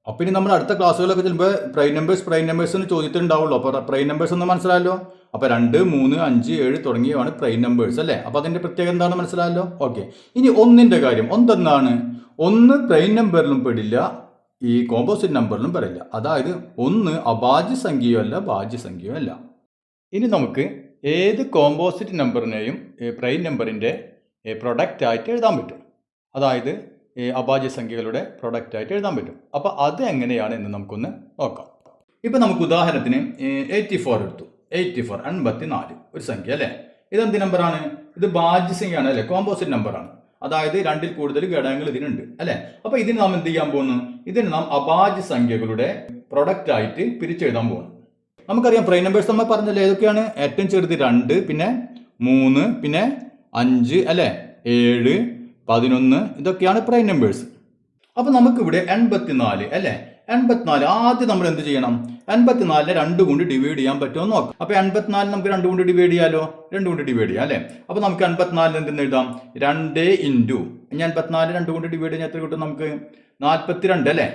അപ്പൊ ഇനി നമ്മൾ അടുത്ത ക്ലാസ്സുകളൊക്കെ ചെല്ലുമ്പോൾ പ്രൈം നമ്പേഴ്സ് എന്ന് ചോദിച്ചിട്ടുണ്ടാവുള്ളൂ. അപ്പൊ പ്രൈം നമ്പേഴ്സ് എന്ന് മനസ്സിലായല്ലോ. അപ്പൊ 2, 3, 5, 7 തുടങ്ങിയവാണ് പ്രൈം നമ്പേഴ്സ് അല്ലേ. അപ്പൊ അതിന്റെ പ്രത്യേകത എന്താണെന്ന് മനസ്സിലായല്ലോ. ഓക്കെ, ഇനി 1ന്റെ കാര്യം. എന്തെന്നാണ്? 1 പ്രൈം നമ്പറിലും പെടില്ല, ഈ കോമ്പോസിറ്റ് നമ്പറിലും പെടില്ല. അതായത് 1 അഭാജ്യ സംഖ്യയോ അല്ല, ഭാജ്യ സംഖ്യയോ അല്ല. ഇനി നമുക്ക് ഏത് കോമ്പോസിറ്റ് നമ്പറിനെയും പ്രൈം നമ്പറിന്റെ പ്രൊഡക്റ്റ് ആയിട്ട് എഴുതാൻ പറ്റും. അതായത് അഭാജ്യ സംഖ്യകളുടെ പ്രൊഡക്റ്റ് ആയിട്ട് എഴുതാൻ പറ്റും. അപ്പോൾ അത് എങ്ങനെയാണ് എന്ന് നമുക്കൊന്ന് നോക്കാം. ഇപ്പം നമുക്ക് ഉദാഹരണത്തിന് 84 എടുത്തു. 84 ഒരു സംഖ്യ അല്ലേ. ഇതെന്ത് നമ്പറാണ്? ഇത് ഭാജ്യ സംഖ്യയാണ് അല്ലേ, കോമ്പോസിറ്റ് നമ്പറാണ്. അതായത് 2ൽ കൂടുതൽ ഘടകങ്ങൾ ഇതിനുണ്ട് അല്ലേ. അപ്പോൾ ഇതിന് നാം എന്ത് ചെയ്യാൻ പോകുന്നു? ഇതിന് നാം അഭാജ്യ സംഖ്യകളുടെ പ്രൊഡക്റ്റ് ആയിട്ട് പിരിച്ചെഴുതാൻ പോകുന്നു. നമുക്കറിയാം പ്രൈം നമ്പേഴ്സ് നമ്മൾ പറഞ്ഞല്ലോ, ഏതൊക്കെയാണ്? ഏറ്റവും ചെറുത് 2, പിന്നെ 3, പിന്നെ 5 അല്ലേ, 7, 11, ഇതൊക്കെയാണ് പ്രൈം നമ്പേഴ്സ്. അപ്പൊ നമുക്കിവിടെ 84 അല്ലേ. 84 ആദ്യം നമ്മൾ എന്ത് ചെയ്യണം? 84നെ 2 കൊണ്ട് ഡിവൈഡ് ചെയ്യാൻ പറ്റുമോ എന്ന് നോക്കാം. അപ്പൊ 84 നമുക്ക് 2 കൊണ്ട് ഡിവൈഡ് ചെയ്യാലോ. 2 കൊണ്ട് ഡിവൈഡ് ചെയ്യാം അല്ലേ. അപ്പൊ നമുക്ക് 84 എന്തെന്ന് എഴുതാം? 2 ഇൻറ്റു 84 2 കൊണ്ട് ഡിവൈഡ് ചെയ്യാൻ എത്ര കിട്ടും? നമുക്ക് 42 അല്ലേ.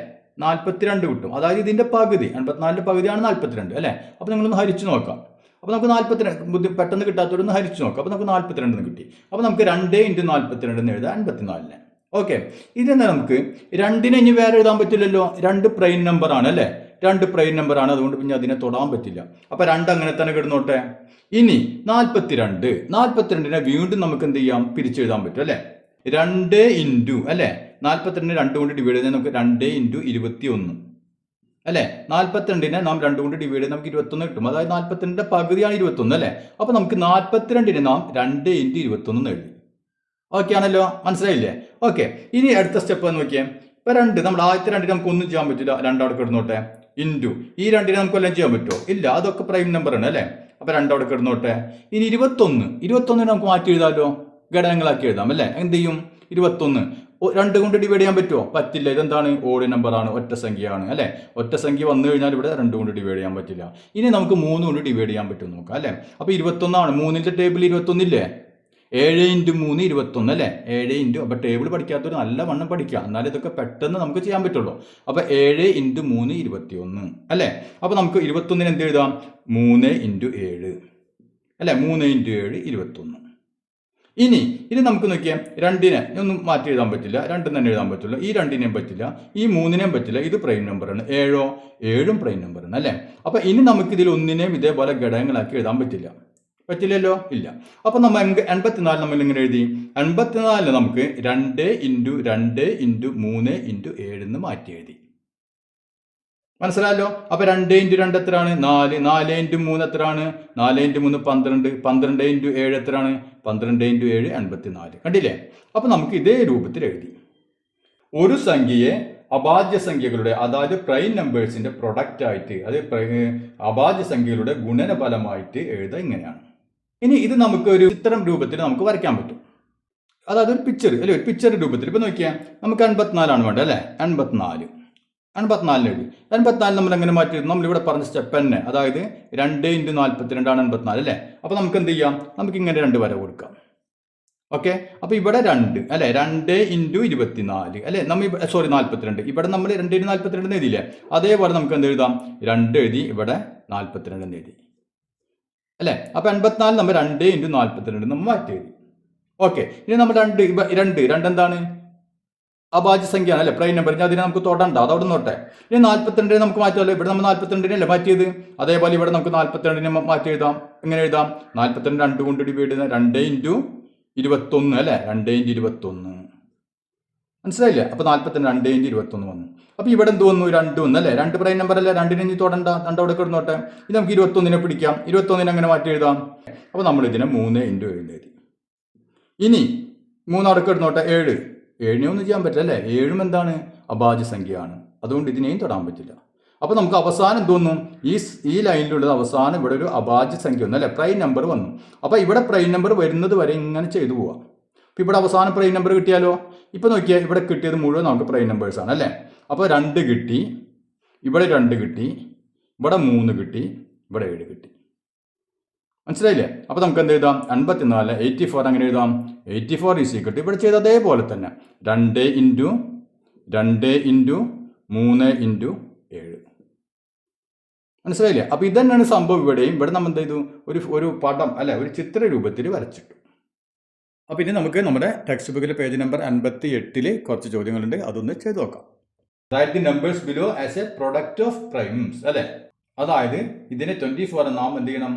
42 കിട്ടും. അതായത് ഇതിന്റെ പകുതി, 84ന്റെ പകുതിയാണ് 42 അല്ലേ. അപ്പൊ നിങ്ങളൊന്ന് ഹരിച്ചു നോക്കാം. അപ്പോൾ നമുക്ക് 42 പെട്ടെന്ന് കിട്ടാത്തവരൊന്ന് ഹരിച്ചു നോക്കാം. അപ്പോൾ നമുക്ക് 42 കിട്ടി. അപ്പോൾ നമുക്ക് 2 ഇൻറ്റു 42 എന്ന് എഴുതാം 54. ഓക്കെ, ഇതെന്താ? നമുക്ക് 2നെ ഇനി വേറെ എഴുതാൻ പറ്റില്ലല്ലോ. 2 പ്രൈം നമ്പർ ആണ് അല്ലേ. 2 പ്രൈം നമ്പർ ആണ്, അതുകൊണ്ട് പിന്നെ അതിനെ തൊടാൻ പറ്റില്ല. അപ്പോൾ 2 അങ്ങനെ തന്നെ കിടന്നോട്ടെ. ഇനി 42നെ വീണ്ടും നമുക്ക് എന്ത് ചെയ്യാം? പിരിച്ചെഴുതാൻ പറ്റും അല്ലേ. 2 ഇൻറ്റു അല്ലേ, 42നെ 2 കൊണ്ട് ഡിവൈഡ് ചെയ്താൽ നമുക്ക് 2 ഇൻറ്റു 21 അല്ലേ. 42നെ നാം 2 കൊണ്ട് ഡിവൈഡ് ചെയ്ത് നമുക്ക് 21 കിട്ടും. അതായത് 42ന്റെ പകുതിയാണ് 21 അല്ലേ. അപ്പൊ നമുക്ക് 42നെ നാം 2 ഇൻറ്റു 21 എഴുതി. ഓക്കെ ആണല്ലോ, മനസ്സിലായില്ലേ? ഓക്കെ, ഇനി അടുത്ത സ്റ്റെപ്പ് നോക്കിയേ. ഇപ്പൊ 2 നമ്മൾ ആദ്യത്തെ 2 നമുക്ക് ഒന്നും ചെയ്യാൻ പറ്റില്ല, 2 അവിടെ കിടന്നോട്ടെ. ഇൻറ്റു ഈ 2നെ നമുക്ക് എല്ലാം ചെയ്യാൻ പറ്റുമോ? ഇല്ല, അതൊക്കെ പ്രൈം നമ്പർ ആണ് അല്ലേ. അപ്പൊ 2 അവിടെ കിടന്നോട്ടെ. ഇനി 21 നമുക്ക് മാറ്റി എഴുതാമല്ലോ, ഘടകങ്ങളാക്കി എഴുതാം അല്ലേ. എന്ത് ചെയ്യും? 21 2 കൊണ്ട് ഡിവൈഡ് ചെയ്യാൻ പറ്റുമോ? പറ്റില്ല. ഇതെന്താണ്? ഓഡ് നമ്പറാണ്, ഒറ്റ സംഖ്യയാണ് അല്ലേ. ഒറ്റ സംഖ്യ വന്നു കഴിഞ്ഞാൽ ഇവിടെ 2 കൊണ്ട് ഡിവൈഡ് ചെയ്യാൻ പറ്റില്ല. ഇനി നമുക്ക് 3 കൊണ്ട് ഡിവൈഡ് ചെയ്യാൻ പറ്റും നോക്കാം അല്ലേ. അപ്പോൾ 21 ആണ്. 3ന്റെ ടേബിൾ 21 ഇല്ലേ. 7 ഇൻറ്റു 3 21 അല്ലേ. 7 ഇൻറ്റു, അപ്പോൾ ടേബിൾ പഠിക്കാത്തൊരു നല്ല വണ്ണം പഠിക്കുക, എന്നാലും ഇതൊക്കെ പെട്ടെന്ന് നമുക്ക് ചെയ്യാൻ പറ്റുള്ളൂ. അപ്പോൾ 7 ഇൻറ്റു 3 21 അല്ലേ. അപ്പോൾ നമുക്ക് 21ന് എന്ത് എഴുതാം? 3 ഇൻറ്റു 7 അല്ലേ. 3 ഇൻറ്റു 7 21. ഇനി നമുക്ക് നോക്കിയാൽ 2നെ ഒന്നും മാറ്റി എഴുതാൻ പറ്റില്ല, 2 തന്നെ എഴുതാൻ പറ്റില്ല. ഈ 2നെയും പറ്റില്ല, ഈ 3നെയും പറ്റില്ല. ഇത് പ്രൈം നമ്പറാണ്. 7ഉം പ്രൈം നമ്പറാണ് അല്ലേ. അപ്പൊ ഇനി നമുക്ക് ഇതിൽ ഒന്നിനെയും ഇതേപോലെ ഘടകങ്ങളാക്കി എഴുതാൻ പറ്റില്ലല്ലോ. ഇല്ല. അപ്പൊ നമ്മൾ 84 നമ്മൾ ഇങ്ങനെ എഴുതി. 84 നമുക്ക് 2 ഇൻറ്റു 2 ഇൻറ്റു 3 ഇൻറ്റു 7 എന്ന് മാറ്റി എഴുതി. മനസ്സിലായല്ലോ. അപ്പൊ 2 ഇൻറ്റു 2 എത്രയാണ്? 4. 4 ഇൻറ്റു 3 എത്രയാണ്? 4 ഇൻറ്റു 3 12. 12 ഇൻറ്റു 7 എത്രയാണ്? 12 ഇൻറ്റു 7 84. കണ്ടില്ലേ? അപ്പൊ നമുക്ക് ഇതേ രൂപത്തിൽ എഴുതി. ഒരു സംഖ്യയെ അഭാജ്യ സംഖ്യകളുടെ, അതായത് പ്രൈം നമ്പേഴ്സിന്റെ പ്രൊഡക്റ്റ് ആയിട്ട്, അത് അഭാജ്യ സംഖ്യകളുടെ ഗുണനഫലമായിട്ട് എഴുതാം. ഇങ്ങനെയാണ്. ഇനി ഇത് നമുക്ക് ഒരു ചിത്രം രൂപത്തിൽ നമുക്ക് വരയ്ക്കാൻ പറ്റും. അതായത് ഒരു പിക്ചർ അല്ലെ, ഒരു പിക്ചർ രൂപത്തിൽ. ഇപ്പൊ നോക്കിയാൽ നമുക്ക് 84 ആണ് വേണ്ടത് അല്ലേ. 84 84 എഴുതി. 84 നമ്മൾ എങ്ങനെ മാറ്റി? നമ്മളിവിടെ പറഞ്ഞ സ്റ്റെപ്പ് തന്നെ, അതായത് 2 × 42 ആണ് 84 അല്ലേ. അപ്പോൾ നമുക്ക് എന്ത് ചെയ്യാം? നമുക്ക് ഇങ്ങനെ 2 വര കൊടുക്കാം. ഓക്കെ, അപ്പോൾ ഇവിടെ 2 അല്ലേ, 2 × 24 അല്ലേ, നമ്മൾ 42. ഇവിടെ നമ്മൾ 2 × 42 എഴുതിയില്ലേ, അതേപോലെ നമുക്ക് എന്ത് എഴുതാം? 2 എഴുതി, ഇവിടെ 42 എഴുതി അല്ലേ. അപ്പോൾ 84 നമ്മൾ 2 × 42 നമ്മൾ മാറ്റി എഴുതി. ഓക്കെ, ഇനി നമ്മൾ 2 എന്താണ്? അഭാജ്യ സംഖ്യയാണ് അല്ലേ, പ്രൈം നമ്പർ. അതിനെ നമുക്ക് തൊടണ്ട, അതവിടെ നോട്ടെ. ഇനി 42 നമുക്ക് മാറ്റുമല്ലോ. ഇവിടെ നമ്മൾ 42 മാറ്റിയത്, അതേപോലെ ഇവിടെ നമുക്ക് 42 മാറ്റി എഴുതാം. എങ്ങനെ എഴുതാം? 42 2 കൊണ്ട് ഡിവൈഡ് ചെയ്യുന്ന 2 × 21 അല്ലേ, 2 × 21 മനസ്സിലായില്ലേ. അപ്പോൾ 42 2 × 21 വന്നു. അപ്പോൾ ഇവിടെ എന്ത് വന്നു? 2 വന്നു അല്ലേ. 2 പ്രൈം നമ്പർ അല്ലേ, 2 ഇനി തൊടണ്ട, 2 അവിടെ കിടന്നോട്ടെ. ഇത് നമുക്ക് 21 പിടിക്കാം. 21 അങ്ങനെ മാറ്റി എഴുതാം. അപ്പോൾ നമ്മൾ ഇതിനെ 3 × 7 എഴുതി. ഇനി 3 അവിടെ കിടന്നോട്ടെ. 7 ഒന്നും ചെയ്യാൻ പറ്റില്ല അല്ലേ. 7 എന്താണ്? അഭാജ്യ സംഖ്യയാണ്. അതുകൊണ്ട് ഇതിനെയും തൊടാൻ പറ്റില്ല. അപ്പോൾ നമുക്ക് അവസാനം തോന്നും ഈ ലൈനിലുള്ളത് അവസാനം ഇവിടെ ഒരു അഭാജ്യ സംഖ്യ വന്നു അല്ലേ, പ്രൈം നമ്പർ വന്നു. അപ്പോൾ ഇവിടെ പ്രൈം നമ്പർ വരുന്നത് വരെ ഇങ്ങനെ ചെയ്തു പോവാം. അപ്പോൾ ഇവിടെ അവസാനം പ്രൈം നമ്പർ കിട്ടിയാലോ? ഇപ്പോൾ നോക്കിയാൽ ഇവിടെ കിട്ടിയത് മുഴുവൻ നമുക്ക് പ്രൈം നമ്പേഴ്സാണ് അല്ലേ. അപ്പോൾ 2 കിട്ടി, ഇവിടെ 2 കിട്ടി, ഇവിടെ 3 കിട്ടി, ഇവിടെ 7 കിട്ടി. മനസ്സിലായില്ലേ. അപ്പോൾ നമുക്ക് എന്ത് എഴുതാം? 54 84 അങ്ങനെ എഴുതാം. 84 = ഇവിടെ ചെയ്ത അതേപോലെ തന്നെ 2 × 2 × 3 × 7. മനസ്സിലായില്ലേ. അപ്പോൾ ഇതന്നെയാണ് സംഭവം ഇവിടെയും. ഇവിടെ നമ്മൾ എന്ത് ചെയ്തു? ഒരു പടം അല്ലെ, ഒരു ചിത്ര രൂപത്തിൽ വരച്ചിട്ടു. അപ്പോൾ ഇനി നമുക്ക് നമ്മുടെ ടെക്സ്റ്റ് ബുക്കിലെ പേജ് നമ്പർ 58 കുറച്ച് ചോദ്യങ്ങളുണ്ട്, അതൊന്ന് ചെയ്ത് നോക്കാം. Write the numbers below as a product of primes അല്ലേ. അതായത് ഇതിനെ 24 നാം എന്ത് ചെയ്യണം?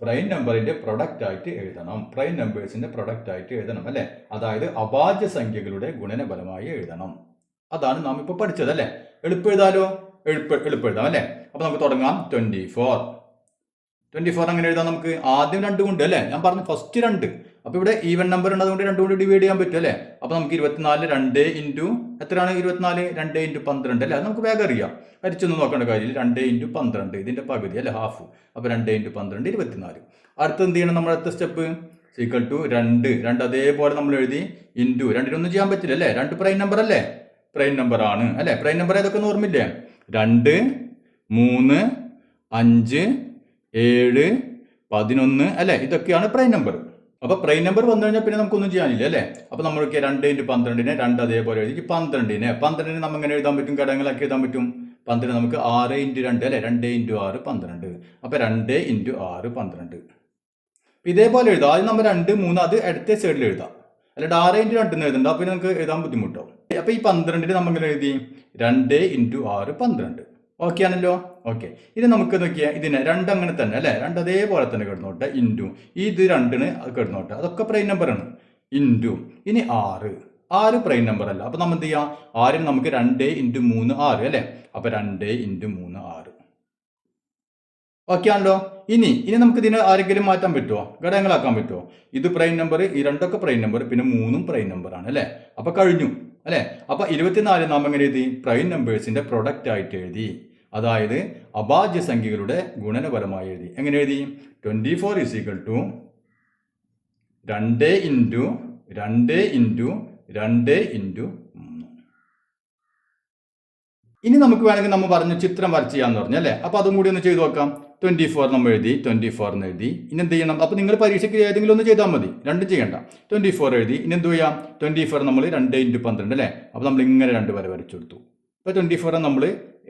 പ്രൈം നമ്പറിന്റെ പ്രൊഡക്റ്റ് ആയിട്ട് എഴുതണം. പ്രൈം നമ്പേഴ്സിന്റെ പ്രൊഡക്റ്റ് ആയിട്ട് എഴുതണം അല്ലേ. അതായത് അഭാജ്യ സംഖ്യകളുടെ ഗുണനഫലമായി എഴുതണം. അതാണ് നാം ഇപ്പോൾ പഠിച്ചത് അല്ലേ. എളുപ്പം എഴുതാലോ? എളുപ്പം എഴുതാം അല്ലേ. അപ്പോൾ നമുക്ക് തുടങ്ങാം. 24 അങ്ങനെ എഴുതാം. നമുക്ക് ആദ്യം 2 കൊണ്ട് അല്ലേ, ഞാൻ പറഞ്ഞു ഫസ്റ്റ് 2. അപ്പോൾ ഇവിടെ ഈവൻ നമ്പർ ഉണ്ട്, അതുകൊണ്ട് 2 കൊണ്ട് ഡിവൈഡ് ചെയ്യാൻ പറ്റും അല്ലേ. അപ്പോൾ നമുക്ക് 24 2 × എത്രയാണ്? 24 2 × 12 അല്ലേ. അത് നമുക്ക് വേഗം അറിയാം, ഹരിച്ചൊന്നും നോക്കേണ്ട കാര്യമില്ല. 2 × 12 ഇതിന്റെ പകുതി അല്ലേ, ഹാഫ്. അപ്പോൾ 2 × 12 24. അടുത്ത് എന്ത് ചെയ്യണം? നമ്മുടെ അടുത്ത സ്റ്റെപ്പ് = 2 അതേപോലെ നമ്മൾ എഴുതി ഇൻറ്റു 2 ചെയ്യാൻ പറ്റില്ല അല്ലേ. 2 പ്രൈം നമ്പർ അല്ലേ, പ്രൈം നമ്പർ ആണ് അല്ലേ. പ്രൈം നമ്പർ ഏതൊക്കെ ഓർമ്മയില്ലേ? 2 3 5 7 11 അല്ലേ, ഇതൊക്കെയാണ് പ്രൈം നമ്പർ. അപ്പോൾ പ്രൈം നമ്പർ വന്നു കഴിഞ്ഞാൽ പിന്നെ നമുക്കൊന്നും ചെയ്യാനില്ല അല്ലേ. അപ്പോൾ നമ്മൾക്ക് 2 × 12 2 അതേപോലെ എഴുതി. 12 നമ്മൾ എങ്ങനെ എഴുതാൻ പറ്റും? ഘടകങ്ങളാക്കി എഴുതാൻ പറ്റും. 12 നമുക്ക് 6 × 2 അല്ലേ, 2 × 6 12. അപ്പോൾ 2 × 6 12. ഇതേപോലെ എഴുതാം. ആദ്യം നമ്മൾ 2 3 അത് അടുത്ത സൈഡിൽ എഴുതാം, അല്ലാണ്ട് 6 × 2 എഴുതണ്ട. അപ്പോൾ നമുക്ക് എഴുതാൻ ബുദ്ധിമുട്ടാവും. അപ്പോൾ ഈ 12 നമ്മൾ എങ്ങനെ എഴുതി? 2 × 6 12. ഓക്കെ ആണല്ലോ. ഓക്കെ, ഇനി നമുക്ക് നോക്കിയാൽ ഇതിനെ 2 അങ്ങനെ തന്നെ അല്ലേ, 2 അതേപോലെ തന്നെ കിടന്നോട്ടെ. ഇൻറ്റു ഇത് 2 കിടന്നോട്ടെ, അതൊക്കെ പ്രൈം നമ്പറാണ്. ഇൻറ്റു ഇനി 6 പ്രൈം നമ്പർ അല്ല. അപ്പോൾ നമ്മൾ എന്ത് ചെയ്യാം? 6 നമുക്ക് 2 × 3 6 അല്ലേ. അപ്പോൾ 2 × 3 6. ഓക്കെ ആണല്ലോ. ഇനി നമുക്ക് ഇതിനെ ആരെങ്കിലും മാറ്റാൻ പറ്റുമോ? ഘടകങ്ങളാക്കാൻ പറ്റുമോ? ഇത് പ്രൈം നമ്പർ, ഈ 2 പ്രൈം നമ്പർ, പിന്നെ 3 പ്രൈം നമ്പറാണ് അല്ലേ. അപ്പോൾ കഴിഞ്ഞു അല്ലേ. അപ്പോൾ 24 നാം എങ്ങനെ എഴുതി? പ്രൈം നമ്പേഴ്സിന്റെ പ്രൊഡക്റ്റ് ആയിട്ട് എഴുതി. അതായത് അഭാജ്യ സംഖ്യകളുടെ ഗുണനഫലമായി എഴുതി. എങ്ങനെ എഴുതി? 24 = 2 × 2 × 2 × 3. ഇനി നമുക്ക് വേണമെങ്കിൽ നമ്മൾ പറഞ്ഞു ചിത്രം വരച്ച് ചെയ്യാന്ന് പറഞ്ഞു അല്ലേ. അപ്പോൾ അതും കൂടി ഒന്ന് ചെയ്ത് നോക്കാം. 24 നമ്മൾ എഴുതി, 24 എഴുതി. ഇനി എന്ത് ചെയ്യണം? അപ്പോൾ നിങ്ങൾ പരീക്ഷയ്ക്ക് ഏതെങ്കിലും ഒന്ന് ചെയ്താൽ മതി, 2 ചെയ്യണ്ട. 24 എഴുതി. ഇനി എന്ത് ചെയ്യാം? 24 നമ്മൾ 2 × 12 അല്ലേ. അപ്പോൾ നമ്മൾ ഇങ്ങനെ 2 വര വരച്ചു കൊടുത്തു. അപ്പോൾ 24 നമ്മൾ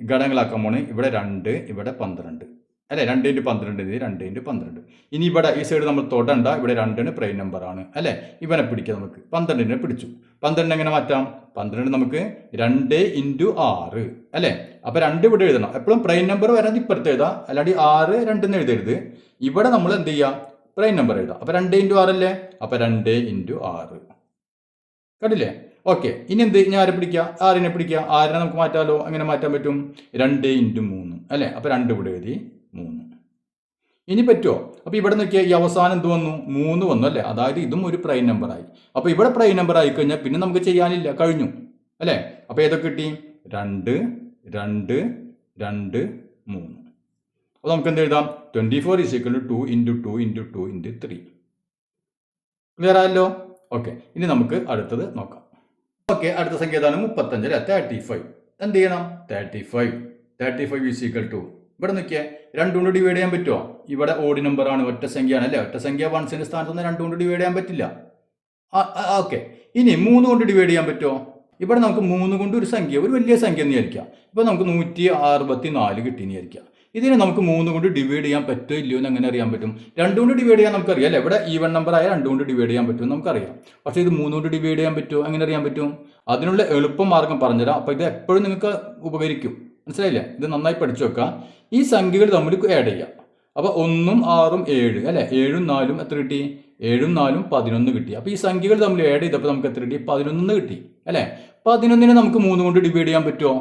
ഘടകങ്ങളാക്കാൻ പോണ്. ഇവിടെ 2 ഇവിടെ 12 അല്ലേ. 2 × 12 എഴുതി, 2 × 12. ഇനി ഇവിടെ ഈ സൈഡ് നമ്മൾ തൊടണ്ട, ഇവിടെ 2 പ്രൈം നമ്പറാണ് അല്ലേ. ഇവനെ പിടിക്കാം നമുക്ക്. 12 പിടിച്ചു. 12 എങ്ങനെ മാറ്റാം? 12 നമുക്ക് 2 × 6 അല്ലേ. അപ്പോൾ 2 ഇവിടെ എഴുതണം. എപ്പോഴും പ്രൈം നമ്പർ വരാൻ ഇപ്പുറത്ത് എഴുതാം, അല്ലാണ്ട് 6 2 എഴുതരുത്. ഇവിടെ നമ്മൾ എന്ത് ചെയ്യാം? പ്രൈം നമ്പർ എഴുതാം. അപ്പോൾ 2 × 6 അല്ലേ. അപ്പോൾ 2 × 6 കണ്ടില്ലേ. ഓക്കെ, ഇനി ഞാൻ ആരെ പിടിക്കുക? 6 പിടിക്കുക. 6 നമുക്ക് മാറ്റാമല്ലോ. അങ്ങനെ മാറ്റാൻ പറ്റും. 2 × 3 അല്ലേ. അപ്പോൾ 2 ഇവിടെ എഴുതി, 3. ഇനി പറ്റുമോ? അപ്പോൾ ഇവിടെ നോക്കിയാൽ ഈ അവസാനം എന്ത് വന്നു? 3 വന്നു അല്ലേ. അതായത് ഇതും ഒരു പ്രൈം നമ്പറായി. അപ്പോൾ ഇവിടെ പ്രൈം നമ്പർ ആയി കഴിഞ്ഞാൽ പിന്നെ നമുക്ക് ചെയ്യാനില്ല, കഴിഞ്ഞു അല്ലേ. അപ്പോൾ ഏതൊക്കെ കിട്ടി? 2 2 2 3. അപ്പോൾ നമുക്ക് എന്ത് എഴുതാം? 24 = 2 × 2 × 2 × 3. ക്ലിയർ ആയല്ലോ. ഓക്കെ, ഇനി നമുക്ക് അടുത്തത് നോക്കാം. ഓക്കെ, അടുത്ത സംഖ്യ ഏതാണ്? 35 അല്ലേ, 35. എന്ത് ചെയ്യണം 35 ഈസ് ഈക്വൽ ടു ഇവിടെ നോക്കിയേ 2 കൊണ്ട് ഡിവൈഡ് ചെയ്യാൻ പറ്റുമോ? ഇവിടെ ഓഡ് നമ്പർ ആണ്, ഒറ്റ സംഖ്യയാണ് അല്ലേ. ഒറ്റ സംഖ്യ വൺസിന്റെ സ്ഥാനത്ത് നിന്ന് 2 കൊണ്ട് ഡിവൈഡ് ചെയ്യാൻ പറ്റില്ല. ഓക്കെ. ഇനി 3 കൊണ്ട് ഡിവൈഡ് ചെയ്യാൻ പറ്റുമോ? ഇവിടെ നമുക്ക് 3 കൊണ്ട് ഒരു സംഖ്യ, ഒരു വലിയ സംഖ്യ എന്ന് വിചാരിക്കാം. ഇപ്പൊ നമുക്ക് 164 കിട്ടിയെന്ന് വിചാരിക്കാം. ഇതിനെ നമുക്ക് 3 കൊണ്ട് ഡിവൈഡ് ചെയ്യാൻ പറ്റുമോ ഇല്ലയോ എന്ന് എങ്ങനെ അറിയാൻ പറ്റും? 2 കൊണ്ട് ഡിവൈഡ് ചെയ്യാൻ നമുക്കറിയാം അല്ലേ. ഇവിടെ ഈവൻ നമ്പർ ആയ 2 കൊണ്ട് ഡിവൈഡ് ചെയ്യാൻ പറ്റും നമുക്കറിയാം. പക്ഷേ ഇത് 3 കൊണ്ട് ഡിവൈഡ് ചെയ്യാൻ പറ്റുമോ? എങ്ങനെ അറിയാൻ പറ്റും? അതിനുള്ള എളുപ്പമാർഗം പറഞ്ഞുതരാം. അപ്പോൾ ഇത് എപ്പോഴും നിങ്ങൾക്ക് ഉപകരിക്കും. മനസ്സിലായില്ലേ? ഇത് നന്നായി പഠിച്ചു വെക്കാം. ഈ സംഖ്യകൾ തമ്മിൽ ആഡ് ചെയ്യാം. അപ്പോൾ 1ഉം 6ഉം 7 അല്ലേ. 7ഉം 4ഉം എത്ര കിട്ടി? 7ഉം 4ഉം 11 കിട്ടി. അപ്പോൾ ഈ സംഖ്യകൾ തമ്മിൽ ആഡ് ചെയ്തപ്പോൾ നമുക്ക് എത്ര കിട്ടി? 11 കിട്ടി അല്ലേ. 11നെ നമുക്ക് 3 കൊണ്ട് ഡിവൈഡ് ചെയ്യാൻ പറ്റുമോ?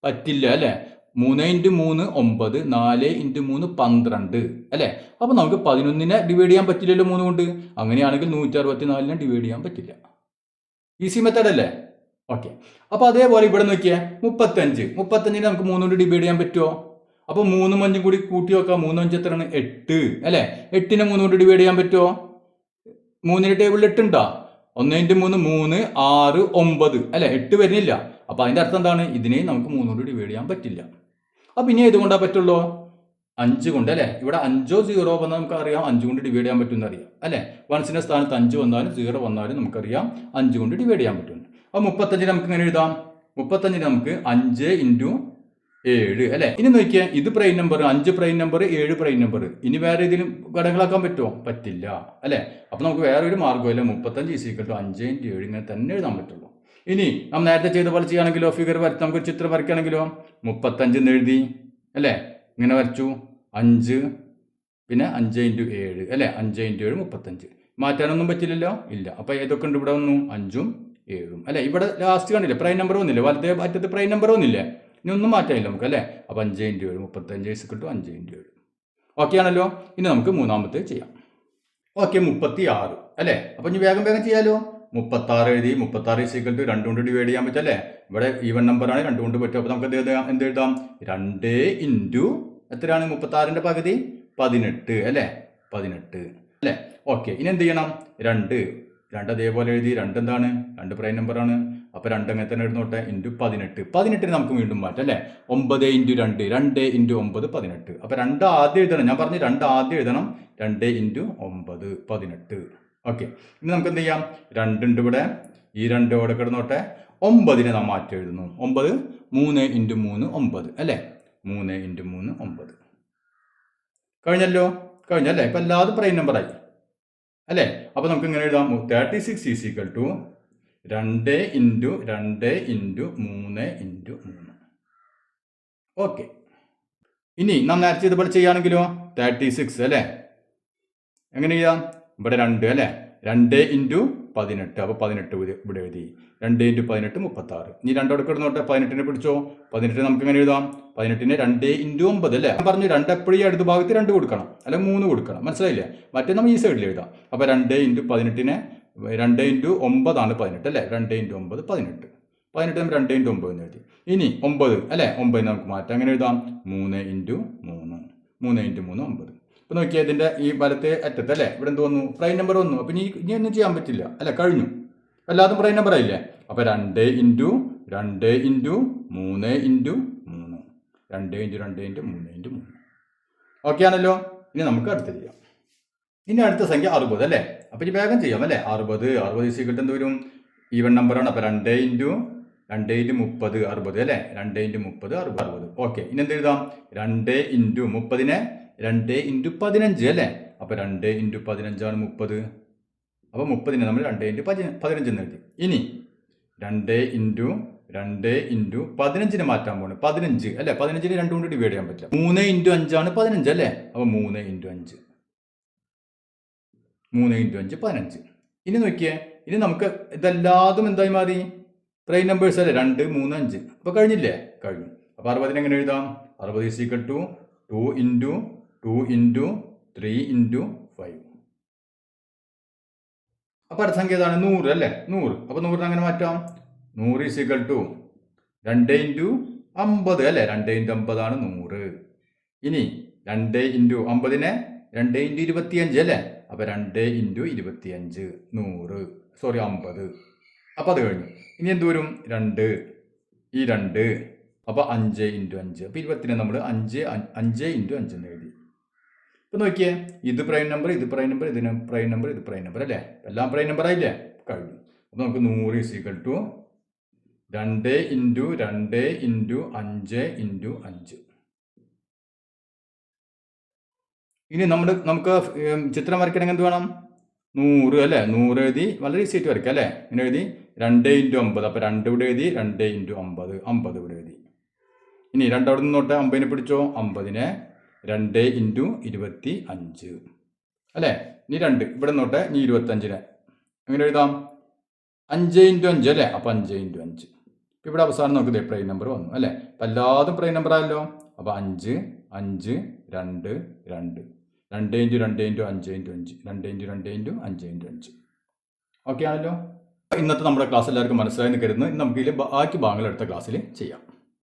പറ്റില്ല അല്ലേ. 3 × 3 9, 4 × 3 12 അല്ലേ. അപ്പോൾ നമുക്ക് 11നെ ഡിവൈഡ് ചെയ്യാൻ പറ്റില്ലല്ലോ 3 കൊണ്ട്. അങ്ങനെയാണെങ്കിൽ 164നെ ഡിവൈഡ് ചെയ്യാൻ പറ്റില്ല. ഈസി മെത്തേഡ് അല്ലേ. ഓക്കെ. അപ്പോൾ അതേപോലെ ഇവിടെ നോക്കിയേ 35നെ നമുക്ക് 3 കൊണ്ട് ഡിവൈഡ് ചെയ്യാൻ പറ്റുമോ? അപ്പോൾ 3ഉം 5ഉം കൂടി കൂട്ടി നോക്കാം. 3 5 എത്രയാണ്? 8 അല്ലേ. 8നെ 3 കൊണ്ട് ഡിവൈഡ് ചെയ്യാൻ പറ്റുമോ? 3ന്റെ ടേബിളിൽ 8 ഉണ്ടോ? 1 × 3 3, 6, 9 അല്ലേ. 8 വരുന്നില്ല. അപ്പോൾ അതിൻ്റെ അർത്ഥം എന്താണ്? ഇതിനെ നമുക്ക് 3 കൊണ്ട് ഡിവൈഡ് ചെയ്യാൻ പറ്റില്ല. അപ്പോൾ ഇനി ഏതുകൊണ്ടാ പറ്റുള്ളൂ? 5 കൊണ്ട് അല്ലേ. ഇവിടെ 5 0 വന്നാൽ നമുക്കറിയാം 5 കൊണ്ട് ഡിവൈഡ് ചെയ്യാൻ പറ്റുമെന്ന് അറിയാം അല്ലേ. വൺസിന്റെ സ്ഥാനത്ത് 5 വന്നാലും 0 വന്നാലും നമുക്കറിയാം 5 കൊണ്ട് ഡിവൈഡ് ചെയ്യാൻ പറ്റും. അപ്പോൾ 35 നമുക്ക് ഇങ്ങനെ എഴുതാം. 35 നമുക്ക് 5 × 7 അല്ലേ. ഇനി നോക്കിയാൽ ഇത് prime number, 5 prime number, 7 prime number. ഇനി വേറെ ഏതെങ്കിലും ഘടകങ്ങളാക്കാൻ പറ്റുമോ? പറ്റില്ല അല്ലേ. അപ്പോൾ നമുക്ക് വേറെ ഒരു മാർഗ്ഗമില്ല. 35 = 5 × 7 ഇങ്ങനെ തന്നെ എഴുതാൻ പറ്റുള്ളൂ. ഇനി നമ്മൾ നേരത്തെ ചെയ്ത പോലെ ചെയ്യുകയാണെങ്കിലോ, ഫിഗർ വരച്ച് നമുക്ക് ചിത്രം വരയ്ക്കുകയാണെങ്കിലോ 35 എന്ന് എഴുതി അല്ലേ. ഇങ്ങനെ വരച്ചു. 5 പിന്നെ 5 × 7 അല്ലേ. 5 × 7 35. മാറ്റാനൊന്നും പറ്റില്ലല്ലോ. ഇല്ല. അപ്പോൾ ഏതൊക്കെ ഉണ്ട് ഇവിടെ? 5ഉം 7ഉം അല്ലേ. ഇവിടെ ലാസ്റ്റ് കണ്ടില്ലേ പ്രൈം നമ്പർ വന്നില്ലേ. വലത്തേ അറ്റത്ത് പ്രൈം നമ്പർ വന്നില്ലേ. ഇനി ഒന്നും മാറ്റാനില്ല നമുക്ക് അല്ലേ. അപ്പോൾ 5 × 7 35 = 5 × 7. ഓക്കെ ആണല്ലോ. ഇനി നമുക്ക് മൂന്നാമത്തെ ചെയ്യാം. ഓക്കെ. 36 അല്ലേ. അപ്പോൾ ഇനി വേഗം ചെയ്യാലോ. 36 എഴുതി. 36 = 2 കൊണ്ട് ഡിവൈഡ് ചെയ്യാൻ പറ്റും അല്ലേ. ഇവിടെ ഈവൻ നമ്പറാണ്, 2 കൊണ്ട് പറ്റും. അപ്പോൾ നമുക്ക് എന്ത് എഴുതാം? 2 × എത്രയാണ്? 36ന്റെ പകുതി 18 അല്ലേ. 18 അല്ലേ. ഓക്കെ. ഇനി എന്ത് ചെയ്യണം? 2 അതേപോലെ എഴുതി. 2 എന്താണ്? 2 പ്രൈം നമ്പറാണ്. അപ്പോൾ 2 അങ്ങനെ തന്നെ എഴുന്നോട്ടെ. × 18. 18നെ നമുക്ക് വീണ്ടും മാറ്റാം അല്ലേ. 9 × 2 2 × 9 18. അപ്പോൾ 2 ആദ്യം എഴുതണം. ഞാൻ പറഞ്ഞു 2 ആദ്യം എഴുതണം. 2 × 9 18. ഓക്കെ. ഇനി നമുക്ക് എന്ത് ചെയ്യാം? 2 ഉണ്ട് ഇവിടെ. ഈ 2 ഇവിടെ കിടന്നോട്ടെ. 9നെ നാം മാറ്റി എഴുതുന്നു. 9 3 × 3 9 അല്ലേ. 3 × 3 9. കഴിഞ്ഞല്ലോ. കഴിഞ്ഞല്ലേ. ഇപ്പം എല്ലാതും പ്രൈം നമ്പറായി അല്ലേ. അപ്പോൾ നമുക്ക് ഇങ്ങനെ എഴുതാം. 36 = 2 × 2 × 3 × 3. ഓക്കെ. ഇനി നാം നേരത്തെ ഇതുപോലെ ചെയ്യുകയാണെങ്കിലോ 36 അല്ലേ. എങ്ങനെ ചെയ്യാം? ഇവിടെ 2 അല്ലേ. 2 × 18. അപ്പോൾ 18 ഇവിടെ എഴുതി. 2 × 18 36. ഇനി 2 അവിടെ കിടന്നോട്ടെ. 18നെ പിടിച്ചോ. 18 നമുക്ക് എങ്ങനെ എഴുതാം? 18നെ 2 × 9 അല്ലേ. ഞാൻ പറഞ്ഞു 2 എപ്പോഴും ഈ അടുത്ത ഭാഗത്ത് 2 കൊടുക്കണം, അല്ലെ 3 കൊടുക്കണം. മനസ്സിലായില്ലേ? മറ്റേ നമ്മൾ ഈ സൈഡിൽ എഴുതാം. അപ്പോൾ 2 × 18നെ 2 × 9 ആണ് 18 അല്ലേ. 2 × 9 18. 18 നമ്മൾ 2 × 9 എന്ന് എഴുതി. ഇനി 9 അല്ലേ. 9 നമുക്ക് മാറ്റാം. അങ്ങനെ എഴുതാം. 3 × 3 3 × 3 9. ഇപ്പോൾ നോക്കിയാൽ ഇതിൻ്റെ ഈ വലത്തെ അറ്റത്ത് അല്ലേ ഇവിടെ എന്ത് വന്നു? പ്രൈം നമ്പർ വന്നു. അപ്പോൾ ഇനി ഒന്നും ചെയ്യാൻ പറ്റില്ല അല്ലേ. കഴിഞ്ഞു. എല്ലാതും പ്രൈം നമ്പർ ആയില്ലേ. അപ്പോൾ 2 × 2 × 3 × 3 2 × 2 × 3 × 3. ഓക്കെ ആണല്ലോ. ഇനി നമുക്ക് അടുത്ത് ചെയ്യാം. ഇനി അടുത്ത സംഖ്യ 60 അല്ലേ. അപ്പോൾ ഇനി വേഗം ചെയ്യാം അല്ലേ. 60 = എന്ത് വരും? ഈവൻ നമ്പറാണ്. അപ്പോൾ 2 × 30 60 അല്ലേ. 2 × 30 60. ഓക്കെ. ഇനി എന്ത് എഴുതാം? 2 × 30നെ 2 × 15 അല്ലേ. അപ്പോൾ 2 × 15 ആണ് 30. അപ്പോൾ 30നെ നമ്മൾ 2 × 15 എന്ന് എഴുതി. ഇനി 2 × 15നെ മാറ്റാൻ പോകണം. 15 അല്ലേ. 15നെ 2 കൊണ്ട് ഡിവൈഡ് ചെയ്യാൻ പറ്റില്ല. 3 × 5 ആണ് 15 അല്ലേ. അപ്പോൾ 3 × 5 3 × 5 15. ഇനി നോക്കിയേ. ഇനി നമുക്ക് ഇതെല്ലാതും എന്തായി മാറി? പ്രൈം നമ്പേഴ്സ് അല്ലേ. 2 3 5. അപ്പോൾ കഴിഞ്ഞില്ലേ. കഴിഞ്ഞു. അപ്പോൾ 60നെ എങ്ങനെ എഴുതാം? 60 = 2 × 2 × 3 × 5. അപ്പോൾ അടുത്ത സംഖ്യ ഏതാണ്? 100 അല്ലേ. 100. അപ്പോൾ 100നെ അങ്ങനെ മാറ്റാം. 100 = 2 × 50 അല്ലേ. 2 × 50 ആണ് 100. ഇനി 2 × 50നെ 2 × 25 അല്ലേ. അപ്പോൾ 2 × 25 100 50. അപ്പോൾ അത് കഴിഞ്ഞു. ഇനി എന്ത് വരും? 2 ഈ 2 അപ്പോൾ 5 × 5 അപ്പോൾ 20 നമ്മൾ 5 × 5 എന്ന് എഴുതി. ഇപ്പം നോക്കിയേ, ഇത് പ്രൈം നമ്പർ, ഇത് പ്രൈം നമ്പർ, ഇതിന് പ്രൈം നമ്പർ, ഇത് പ്രൈം നമ്പർ അല്ലേ, എല്ലാം പ്രൈം നമ്പർ ആയില്ലേ, കഴിഞ്ഞു. അപ്പോൾ നമുക്ക് 100 = 2 × 2 × 5 × 5. ഇനി നമുക്ക് ചിത്രം വരയ്ക്കണമെങ്കിൽ എന്ത് വേണം? 100 അല്ലേ, 100 എഴുതി, വളരെ ഈസി ആയിട്ട് വരയ്ക്കാം അല്ലേ. ഇങ്ങനെ എഴുതി 2 × 9, അപ്പോൾ 2 ഇവിടെ എഴുതി, 2 × 50, 50 ഇവിടെ എഴുതി. ഇനി 2 അവിടെ നിന്നോട്ടെ, 50നെ പിടിച്ചോ, 50നെ 2 × 25 അല്ലേ. ഇനി 2 ഇവിടെ നിന്നോട്ടെ, ഇനി 25നെ എങ്ങനെ എഴുതാം? 5 × 5 അല്ലേ, അപ്പോൾ 5 × 5. ഇവിടെ അവസാനം നമുക്ക് പ്രൈം നമ്പർ വന്നു അല്ലേ, അപ്പം എല്ലാതും പ്രൈം നമ്പർ ആയല്ലോ. അപ്പോൾ 5 5 2 2 2 × 2 × 5 × 5 2 × 2 × 5 × 5. ഓക്കെ ആണല്ലോ. ഇന്നത്തെ നമ്മുടെ ക്ലാസ് എല്ലാവർക്കും മനസ്സിലായെന്ന് കരുതുന്നു. നമുക്ക് ഇതിൽ ബാക്കി ഭാഗങ്ങൾ അടുത്ത ക്ലാസ്സിൽ ചെയ്യാം.